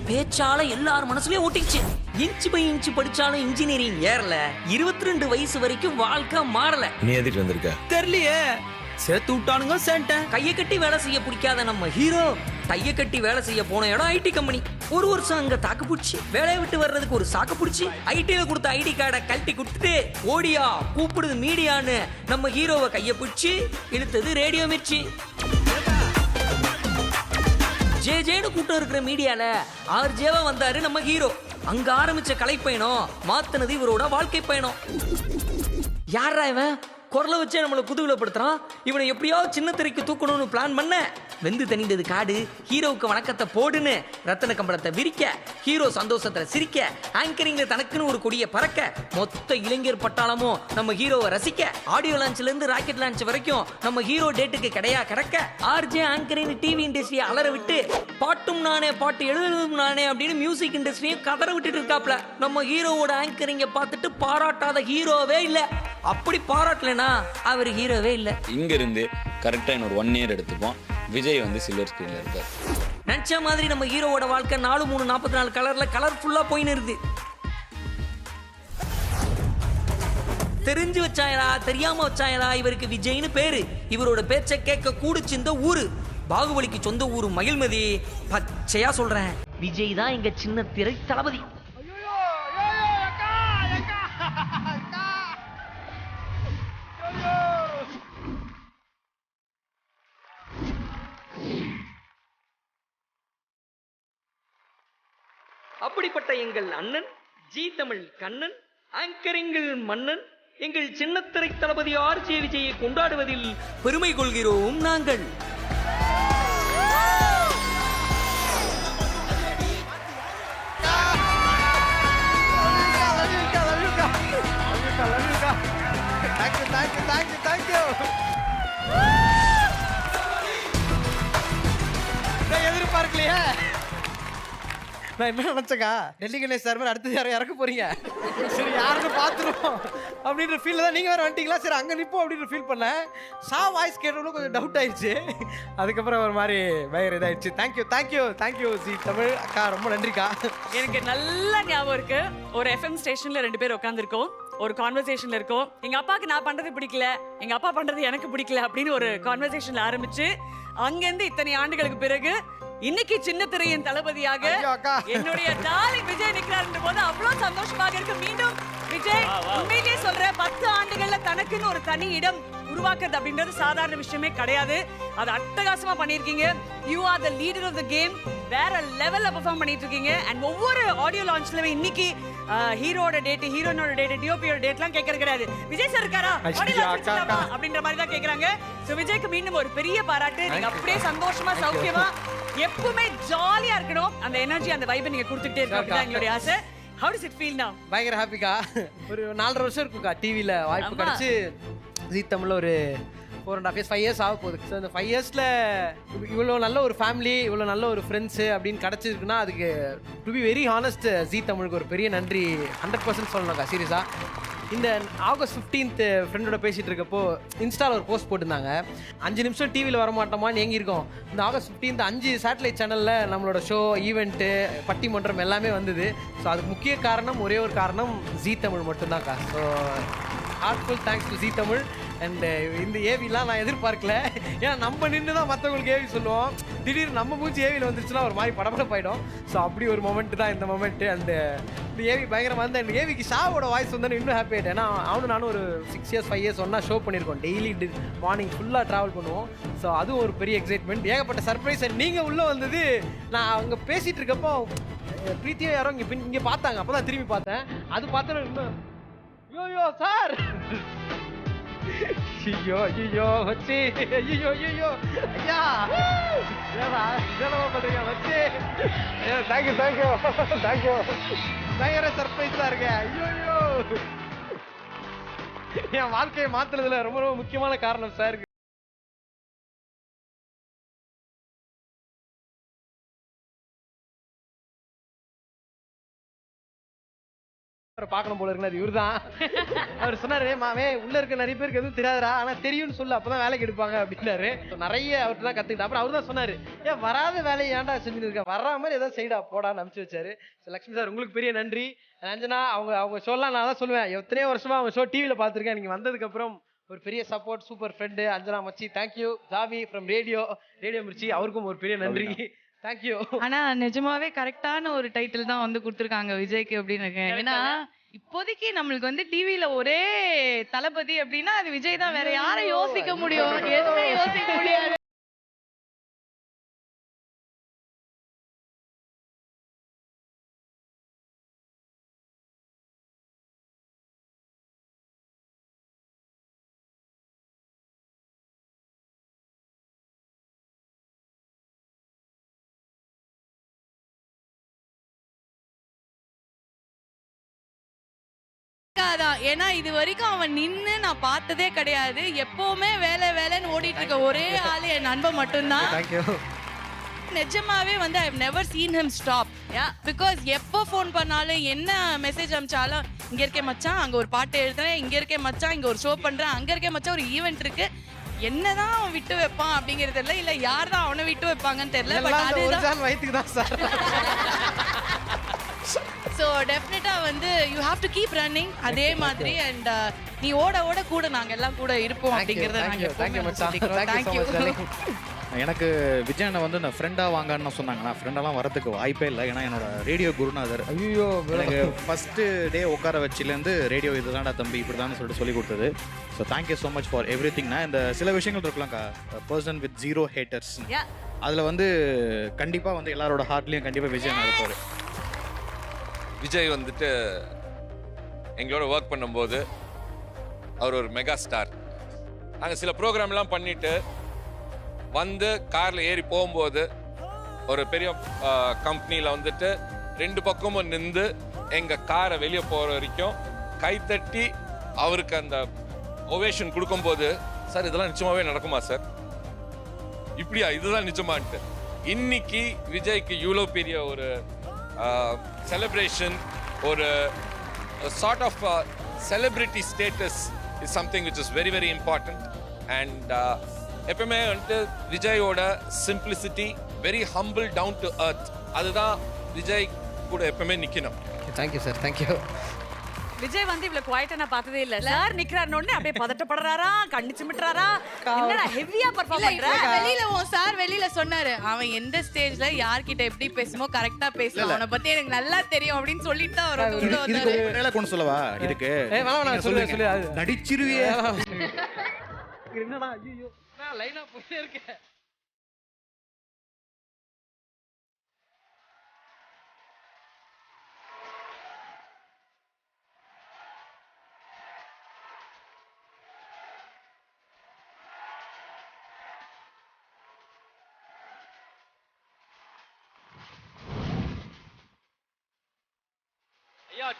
பேச்சால எல்லாரும் மனசுலயும் ஒட்டிக்கிச்சு. இன்ச்சு பை இன்ச்சு படிச்சாலும் இன்ஜினியரிங் ஏறல. 22 வயசு வரைக்கும் வாழ்க்கை மாறல. நீ எதுக்கு வந்திருக்க? தெரியலையே, சேர்த்து விட்டானுங்க சேன்ட்டேன். கையை கட்டி வேலை செய்ய பிடிக்காத நம்ம ஹீரோ கையை கட்டி வேலை செய்ய போன இடம் ஐடி கம்பெனி. ஒரு வருஷம் அங்க தாக்கு பிடிச்சி வேலையை விட்டு வர்றதுக்கு ஒரு சாக்கு பிடிச்சி ஐடியில கொடுத்த ஐடி கார்டை கழட்டி கொடுத்துட்டு ஓடியா கூப்பிடுது மீடியான்னு நம்ம ஹீரோவை கையை பிடிச்சி இழுத்தது ரேடியோ மிர்ச்சி. ஜேஜேன்னு கூட்டம் இருக்கிற மீடியால ஆர்ஜேவா வந்தாரு நம்ம ஹீரோ. அங்க ஆரம்பிச்ச கலைப்பயணம் மாத்தினது இவரோட வாழ்க்கை பயணம். யாரா இவன் குரலை வச்சே நம்மளை குதூகலப்படுத்துறான், இவனை எப்படியாவது சின்ன திரைக்கு தூக்கணும்னு பிளான் பண்ண. வெந்து தணிந்தது காடு, ஹீரோவுக்கு வணக்கத்தை போடுன்னு ரத்தன கம்பளத்தை விரிக்க, ஹீரோ சந்தோஷத்துல சிரிக்க, ஆங்கரிங்ல தனக்குன்னு ஒரு கொடியை பறக்க, மொத்த இளைஞர் பட்டாளமும் நம்ம ஹீரோவை ரசிக்க, ஆடியோ லான்ச்ல இருந்து ராக்கெட் லான்ச் வரைக்கும் நம்ம ஹீரோ டேட்டுக்கு கிடையா கிடக்க, ஆர்ஜே ஆங்கரிங் டிவி இண்டஸ்ட்ரியை அலற விட்டு பாட்டும் நானே பாட்டு எழுதும் நானே அப்படின்னு மியூசிக் இண்டஸ்ட்ரியை கதற விட்டுட்டு இருக்காப்ல. நம்ம ஹீரோவோட ஆங்கரிங்க பார்த்துட்டு பாராட்டாத ஹீரோவே இல்ல. அப்படி பாராட்டலனா அவர் ஹீரோவே இல்ல. இங்க இருந்து கரெக்டா இன்னொரு 1 இயர் எடுத்துப்போம். விஜய் வந்து சில்வர் ஸ்கிரீன்ல இருக்காரு. நினைச்ச மாதிரி நம்ம ஹீரோவோட வாழ்க்கை 4-3-44 கலர்ல கலர்ஃபுல்லா போயின்னு இருக்கு. தெரிஞ்சு வச்சாயரா தெரியாம வச்சாயரா இவருக்கு விஜய்னு பேரு. இவரோட பேச்சை கேட்க கூடுச்சு இந்த ஊரு. பாகுபலிக்கு சொந்த ஊரு மகிழ்மதி. பச்சையா சொல்றேன், விஜய் தான் இங்க சின்ன திரை தளபதி. அப்படிப்பட்ட எங்கள் அண்ணன் ஜி தமிழ் கண்ணன், ஆங்கரிங்கில் மன்னன், எங்கள் சின்னத்திரை தளபதி ஆர்ஜே விஜயை கொண்டாடுவதில் பெருமை கொள்கிறோம் நாங்கள். எதிர்பார்க்கலையே. நான் என்ன நினைச்சேக்கா, டெல்லி கணேஷ் சார் மாதிரி அடுத்தது யாரும் இறக்க போறீங்க, சரி யாருன்னு பார்த்துருவோம் அப்படின்ற ஃபீல் தான். நீங்கள் வேறு வந்துட்டீங்களா, சரி அங்கே நிற்போம் அப்படின்னு ஃபீல் பண்ணேன். வாய்ஸ் கேட்டவங்களும் கொஞ்சம் டவுட் ஆயிடுச்சு. அதுக்கப்புறம் ஒரு மாதிரி பயங்கர இதாகிடுச்சு. தேங்க்யூ ஜி தமிழ் அக்கா, ரொம்ப நன்றிக்கா. எனக்கு நல்ல ஞாபகம் இருக்கு, ஒரு எஃப்எம் ஸ்டேஷன்ல 2 பேர் உட்காந்துருக்கோம், ஒரு கான்வர்சேஷன்ல இருக்கோம். எங்க அப்பாவுக்கு நான் பண்றது பிடிக்கல, எங்க அப்பா பண்றது எனக்கு பிடிக்கல அப்படின்னு ஒரு கான்வர்சேஷன்ல ஆரம்பிச்சு அங்கிருந்து இத்தனை ஆண்டுகளுக்கு பிறகு இன்னைக்கு சின்ன திரையின் தளபதியாக என்னுடைய டார்லிங் விஜய் நிக்கிறாருன்ற போது அவ்வளவு சந்தோஷமாக இருக்கு. மீண்டும் விஜய், உண்மையிலேயே சொல்ற 10 ஆண்டுகள்ல தனக்குன்னு ஒரு தனி இடம் உருவாக்குறது அப்படின்றது சாதாரண விஷயமே கிடையாது. அது அட்டகாசமா பண்ணிருக்கீங்க. You are the leader of the game. வேற லெவல்ல பெர்ஃபார்ம் பண்ணிட்டு இருக்கீங்க. அண்ட் ஒவ்வொரு ஆடியோ லான்ச்லவே இன்னைக்கு ஹீரோட டேட், ஹீரோனோட டேட், டிஓபியோட டேட்லாம் கேட்கறது கிடையாது. விஜய் சார் இருக்காரா அப்படின்ற மாதிரி தான் கேக்குறாங்க. சோ விஜய்க்கு மீண்டும் ஒரு பெரிய பாராட்டு. நீங்க அப்படியே சந்தோஷமா சௌக்கியமா எப்பவுமே ஜாலியா இருக்கணும். அந்த எனர்ஜி, அந்த வைபை நீங்க கொடுத்துட்டே இருக்கணும். எங்களுடைய ஆசை. How does it feel now? பயங்கர ஹாப்பிக்கா. ஒரு 4.5 வருஷம் இருக்குக்கா டிவியில் வாய்ப்பு கிடைச்சி. ஜீ தமிழில் ஒரு 4.5 years 5 years ஆக போகுது. ஸோ அந்த 5 yearsல இவ்வளோ நல்ல ஒரு ஃபேமிலி, இவ்வளோ நல்ல ஒரு ஃப்ரெண்ட்ஸு அப்படின்னு கிடச்சிருக்குன்னா அதுக்கு டு பி வெரி ஹானஸ்ட் ஜீ தமிழுக்கு ஒரு பெரிய நன்றி 100% சொல்லணும்க்கா. சீரியஸாக இந்த ஆகஸ்ட் 15th ஃப்ரெண்டோட பேசிகிட்டு இருக்கப்போ இன்ஸ்டாவில் ஒரு போஸ்ட் போட்டிருந்தாங்க, 5 நிமிஷம் டிவியில் வரமாட்டோமான்னு ஏங்கியிருக்கோம். இந்த ஆகஸ்ட் 15th 5 சேட்டலைட் சேனலில் நம்மளோட ஷோ, ஈவெண்ட்டு, பட்டிமன்றம் எல்லாமே வந்தது. ஸோ அதுக்கு முக்கிய காரணம், ஒரே ஒரு காரணம் ஜீ தமிழ் மட்டும்தான்க்கா. So heartful thanks to Zee Tamil. And இந்த ஏவிலாம் நான் எதிர்பார்க்கல. ஏன்னா நம்ம நின்று தான் மற்றவங்களுக்கு ஏவி சொல்லுவோம். திடீர்னு நம்ம மூஞ்சி ஏவியில் வந்துருச்சுன்னா ஒரு மாதிரி படபடப்பாயிடும். ஸோ அப்படி ஒரு மொமெண்ட் தான் இந்த மொமெண்ட்டு. அண்டு இந்த ஏவி பயங்கரமாக இருந்தால் இந்த ஏவிக்கு ஷாவோட வாய்ஸ் வந்து இன்னும் ஹாப்பி ஆகிட்டேன். ஏன்னா அவனு நானும் ஒரு 6 years 5 years ஒன்றா ஷோ பண்ணியிருக்கோம். டெய்லி மார்னிங் ஃபுல்லாக ட்ராவல் பண்ணுவோம். ஸோ அதுவும் ஒரு பெரிய எக்ஸைட்மெண்ட், ஏகப்பட்ட சர்ப்ரைஸ். அண்ட் நீங்கள் உள்ளே வந்தது நான் அவங்க பேசிகிட்டு இருக்கப்போ பிரீத்தியோ யாரோ இங்கே பார்த்தாங்க. அப்போ தான் திரும்பி பார்த்தேன். அது பார்த்தோன்னா இன்னும் ஐயோ சார் ஐயோ ஐயோ வச்சு ஐயோ ஐயோ ஐயா இதெல்லாம் பண்ணுறீங்க வச்சு. Thank you thank you thank you. பயங்கர சர்ப்ரைஸாக இருக்கேன். ஐயோ என் வாழ்க்கையை மாற்றுறதுல ரொம்ப ரொம்ப முக்கியமான காரணம் சார். பார்க்கணும் போல இருக்குன்னு இவர் தான். அவர் சொன்னாரு மாவே உள்ள இருக்க நிறைய பேருக்கு எதுவும் தெரியாதுரா, ஆனா தெரியும்னு சொல்லு, அப்பதான் வேலைக்கு எடுப்பாங்க அப்படின்னாரு. நிறைய அவர்கிட்ட தான் கத்துக்கிட்டேன். அப்புறம் அவர் தான் சொன்னாரு, ஏன் வராத வேலையை ஏன்டா செஞ்சுட்டு இருக்க, வர்ற மாதிரி ஏதாவது செய்டா போடான்னு அனுப்பிச்சு வச்சாரு. லட்சுமி சார் உங்களுக்கு பெரிய நன்றி. அஞ்சனா அவங்க ஷோலாம் நான் தான் சொல்லுவேன், எத்தனையோ வருஷமா அவங்க ஷோ டிவியில் பார்த்துருக்கேன். நீங்க வந்ததுக்கு அப்புறம் ஒரு பெரிய சப்போர்ட், சூப்பர் ஃப்ரெண்டு அஞ்சனா மச்சி. Thank you. Javi from Radio Mirchi, அவருக்கும் ஒரு பெரிய நன்றி. தேங்க்யூ. ஆனா நிஜமாவே கரெக்டான ஒரு டைட்டில் தான் வந்து கொடுத்துருக்காங்க விஜய்க்கு அப்படின்னு இருக்கேன். ஏன்னா இப்போதைக்கு நம்மளுக்கு வந்து டிவில ஒரே தளபதி அப்படின்னா அது விஜய் தான். வேற யாரை யோசிக்க முடியும்? எதுவுமே யோசிக்க முடியாது. ஏன்னா இது வரைக்கும் அவன் நின்னு நான் பார்த்ததே கிடையாது. எப்பவுமே வேலை வேலைன்னு ஓடிட்டு இருக்க ஒரே ஆளு என் நண்பன் மட்டும்தான். நிஜமாவே வந்து I've never seen him stop. Because எப்போ ஃபோன் பண்ணாலும் என்ன மெசேஜ் அனுப்பிச்சாலும் இங்க இருக்கே மச்சான், அங்க ஒரு பாட்டு எழுதுறேன், இங்க இருக்கே மச்சான், இங்க ஒரு ஷோ பண்றேன், அங்க இருக்கே மச்சான் ஒரு ஈவெண்ட் இருக்கு. என்னதான் அவன் விட்டு வைப்பான் அப்படிங்கிறது தெரியல, இல்ல யார் தான் அவனை விட்டு வைப்பாங்கன்னு தெரியல. பட் அதுதான் வயிற்றுக்கு தான் சார். ஸோ டெஃபினட்டாக வந்து you have to keep running அதே மாதிரி. அண்ட் நீ ஓட ஓட கூட நாங்கள் எல்லாம் கூட இருப்போம் அப்படிங்கிறத நாங்கள். எனக்கு விஜய் அண்ணன் வந்து நான் ஃப்ரெண்டாக வாங்கன்னு சொன்னாங்க. நான் ஃப்ரெண்டெல்லாம் வரதுக்கு வாய்ப்பே இல்லை. ஏன்னா என்னோட ரேடியோ குருநாதர். ஐயோ எனக்கு ஃபஸ்ட்டு டே உட்கார வச்சிலேருந்து ரேடியோ இதுதான்டா தம்பி இப்படி தான் சொல்லிட்டு சொல்லி கொடுத்தது. So thank you so much for every திங்னா. இந்த சில விஷயங்கள் இருக்கலாம்க்கா, பர்சன் வித் 0 haters. அதில் வந்து கண்டிப்பாக வந்து எல்லாரோட ஹார்ட்லேயும் கண்டிப்பாக விஜய் அண்ணன் இருப்பார். விஜய் வந்துட்டு எங்களோட ஒர்க் பண்ணும்போது அவர் ஒரு மெகா ஸ்டார். நாங்கள் சில ப்ரோக்ராம்லாம் பண்ணிட்டு வந்து காரில் ஏறி போகும்போது ஒரு பெரிய கம்பெனியில் வந்துட்டு 2 பக்கமும் நின்று எங்கள் காரை வெளியே போகிற வரைக்கும் கைத்தட்டி அவருக்கு அந்த ஒவேஷன் கொடுக்கும்போது, சார் இதெல்லாம் நிச்சயமாகவே நடக்குமா சார், இப்படியா இதுதான் நிஜமான்ட்டு. இன்னைக்கு விஜய்க்கு இவ்வளோ பெரிய ஒரு celebration or a sort of celebrity status is something which is very very important. And எப்பவுமே வந்து விஜயோட simplicity, very humble, down to earth, அதுதான் விஜய் கூட எப்பவுமே நிக்கணும். Thank you sir. தேங்க்யூ. விஜய் வந்து இவ்வளவு குவைட்டா நான் பார்த்ததே இல்ல. சார் நிக்கறாருன்னு உடனே அப்படியே பதட்டப்படுறாரா, கண்ணு சிமிட்றாரா, என்னடா ஹெவியா பெர்ஃபார்ம் பண்றா. வெளியில வெளியில சொன்னாரு, அவன் எந்த ஸ்டேஜ்ல யார்கிட்ட எப்படி பேசுமோ கரெக்டா பேசலாம், அவனை பத்தி எனக்கு நல்லா தெரியும் அப்படின்னு சொல்லிட்டு தான் அவர் உள்ள வந்தாரு. இதுக்கு டயலாக் கொண்டு சொல்லவா? இதுக்கு சொல்லு நடிச்சிருவியே. என்னடா ஐயோ நான் லைனா போயிட்டே இருக்கேன்.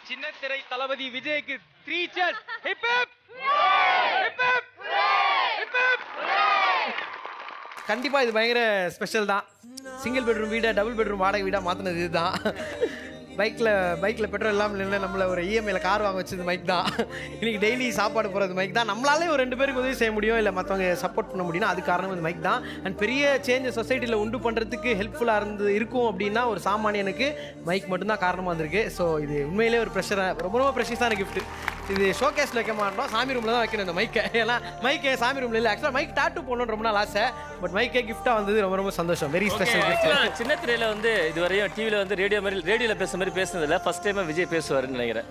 சின்ன திரை தளபதி விஜய்க்கு 3 cheers. Hip hip hip hip hip hip. கண்டிப்பா இது பயங்கர ஸ்பெஷல் தான். சிங்கிள் பெட்ரூம் வீடா டபுள் பெட்ரூம் வாடகை வீடா மாத்தினது இதுதான். பைக்கில் பெட்ரோல் இல்லாமல் இல்லை, நம்மளை ஒரு இஎம்ஐயில் கார் வாங்க வச்சது மைக் தான். இன்னைக்கு டெய்லி சாப்பாடு போகிறது மைக் தான். நம்மளாலே ஒரு 2 பேருக்கு உதவி செய்ய முடியும், இல்லை மற்றவங்க சப்போர்ட் பண்ண முடியும்னா அது காரணம் இந்த மைக் தான். அண்ட் பெரிய சேஞ்ச் சொசைட்டியில் உண்டு பண்ணுறதுக்கு ஹெல்ப்ஃபுல்லாக இருக்கும் அப்படின்னா ஒரு சாமானியனுக்கு மைக் மட்டும்தான் காரணமாக இருந்திருக்கு. ஸோ இது உண்மையிலே ஒரு ப்ரெஷராக ரொம்ப ரொம்ப ப்ரெஷஸான கிஃப்ட். இது ஷோகேஸ்ல வைக்க மாட்டோம், சாமி ரூம்ல தான் வைக்கணும் இந்த மைக்கை. ஏன்னா மைக்கே சாமி ரூம்ல இல்லை. ஆக்சுவலாக மைக் டாட்டூ போடணும்னு ரொம்ப நாள் ஆசை. பட் மைக்கே கிஃப்டா வந்தது ரொம்ப ரொம்ப சந்தோஷம். Very special gift. சின்ன திரையில வந்து இதுவரையும் டிவில வந்து ரேடியோல பேசுற மாதிரி பேசுனதில்ல. ஃபர்ஸ்ட் டைம் விஜய் பேசுவாருன்னு நினைக்கிறேன்.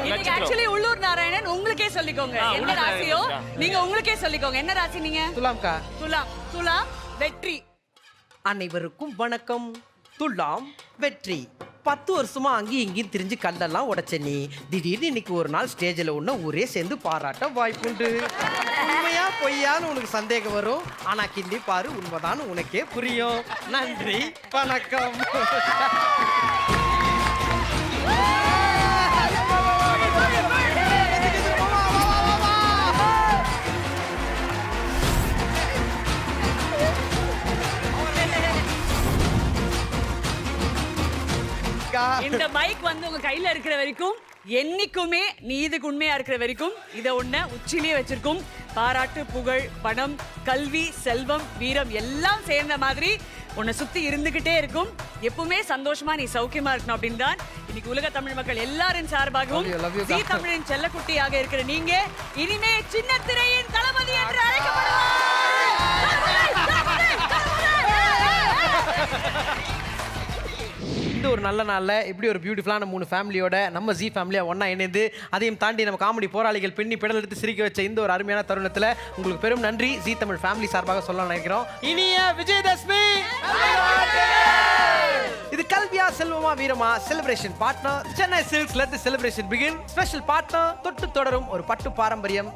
இன்னைக்கு ஆக்சுவலி உள்ளூர் நாராயணன் உங்களுக்கே சொல்லிக்கோங்க என்ன ராசியோ நீங்க உங்களுக்கே சொல்லிக்கோங்க. என்ன ராசி நீங்க? துலாம்க்கா. துலாம் வெற்றி. அனைவருக்கும் வணக்கம். துலாம் வெற்றி. 10 வருஷமா அங்கேயும் இங்கேயும் திரிஞ்சு கல்லெல்லாம் உடைச்ச நீ திடீர்னு இன்னைக்கு ஒரு நாள் ஸ்டேஜில் ஒன்று ஊரே சேர்ந்து பாராட்ட வாய்ப்புண்டு. உண்மையா பொய்யான்னு உனக்கு சந்தேகம் வரும். ஆனா கிள்ளி பாரு, உண்மைதான் உனக்கே புரியும். நன்றி, வணக்கம். இந்த மைக் வந்து உங்க கையில இருக்கிற வரைக்கும் என்னைக்குமே நீ இதுக்கு உண்மையா இருக்கிற வரைக்கும் இதை ஒண்ணு உச்சிலேயே வச்சிருக்கும். பாராட்டு, புகழ், பணம், கல்வி, செல்வம், வீரம் எல்லாம் சேர்ந்த மாதிரி உன்னை சுத்தி இருந்துகிட்டே இருக்கும். எப்பவுமே சந்தோஷமா நீ சௌக்கியமா இருக்கணும் அப்படின்னு தான் இன்னைக்கு உலக தமிழ் மக்கள் எல்லாரின் சார்பாகவும் ஜீ தமிழின் செல்லக்குட்டியாக இருக்கிற நீங்க இனிமே சின்ன திரையின் தளபதி என்று அழைக்கப்படுவார். இந்த ஒரு நல்ல நாளில் இப்படி ஒரு பியூட்டிஃபுல்லான 3 ஃபேமிலியோட நம்ம ஜி ஃபேமிலியாக ஒன்றா இணைந்து அதையும் தாண்டி நம்ம காமெடி போராளிகள் பெண்ணி பெடல் எடுத்து சிரிக்க வச்ச இந்த ஒரு அருமையான தருணத்தில் உங்களுக்கு பெரும் நன்றி ஜி தமிழ் ஃபேமிலி சார்பாக சொல்ல நினைக்கிறோம். இனிய விஜயதசமி. இது கல்வியா செல்வமா வீரமா celebration partner Chennai silks. Let the celebration begin. Special partner தொட்டு தொடரும் ஒரு பட்டு பாரம்பரியம்.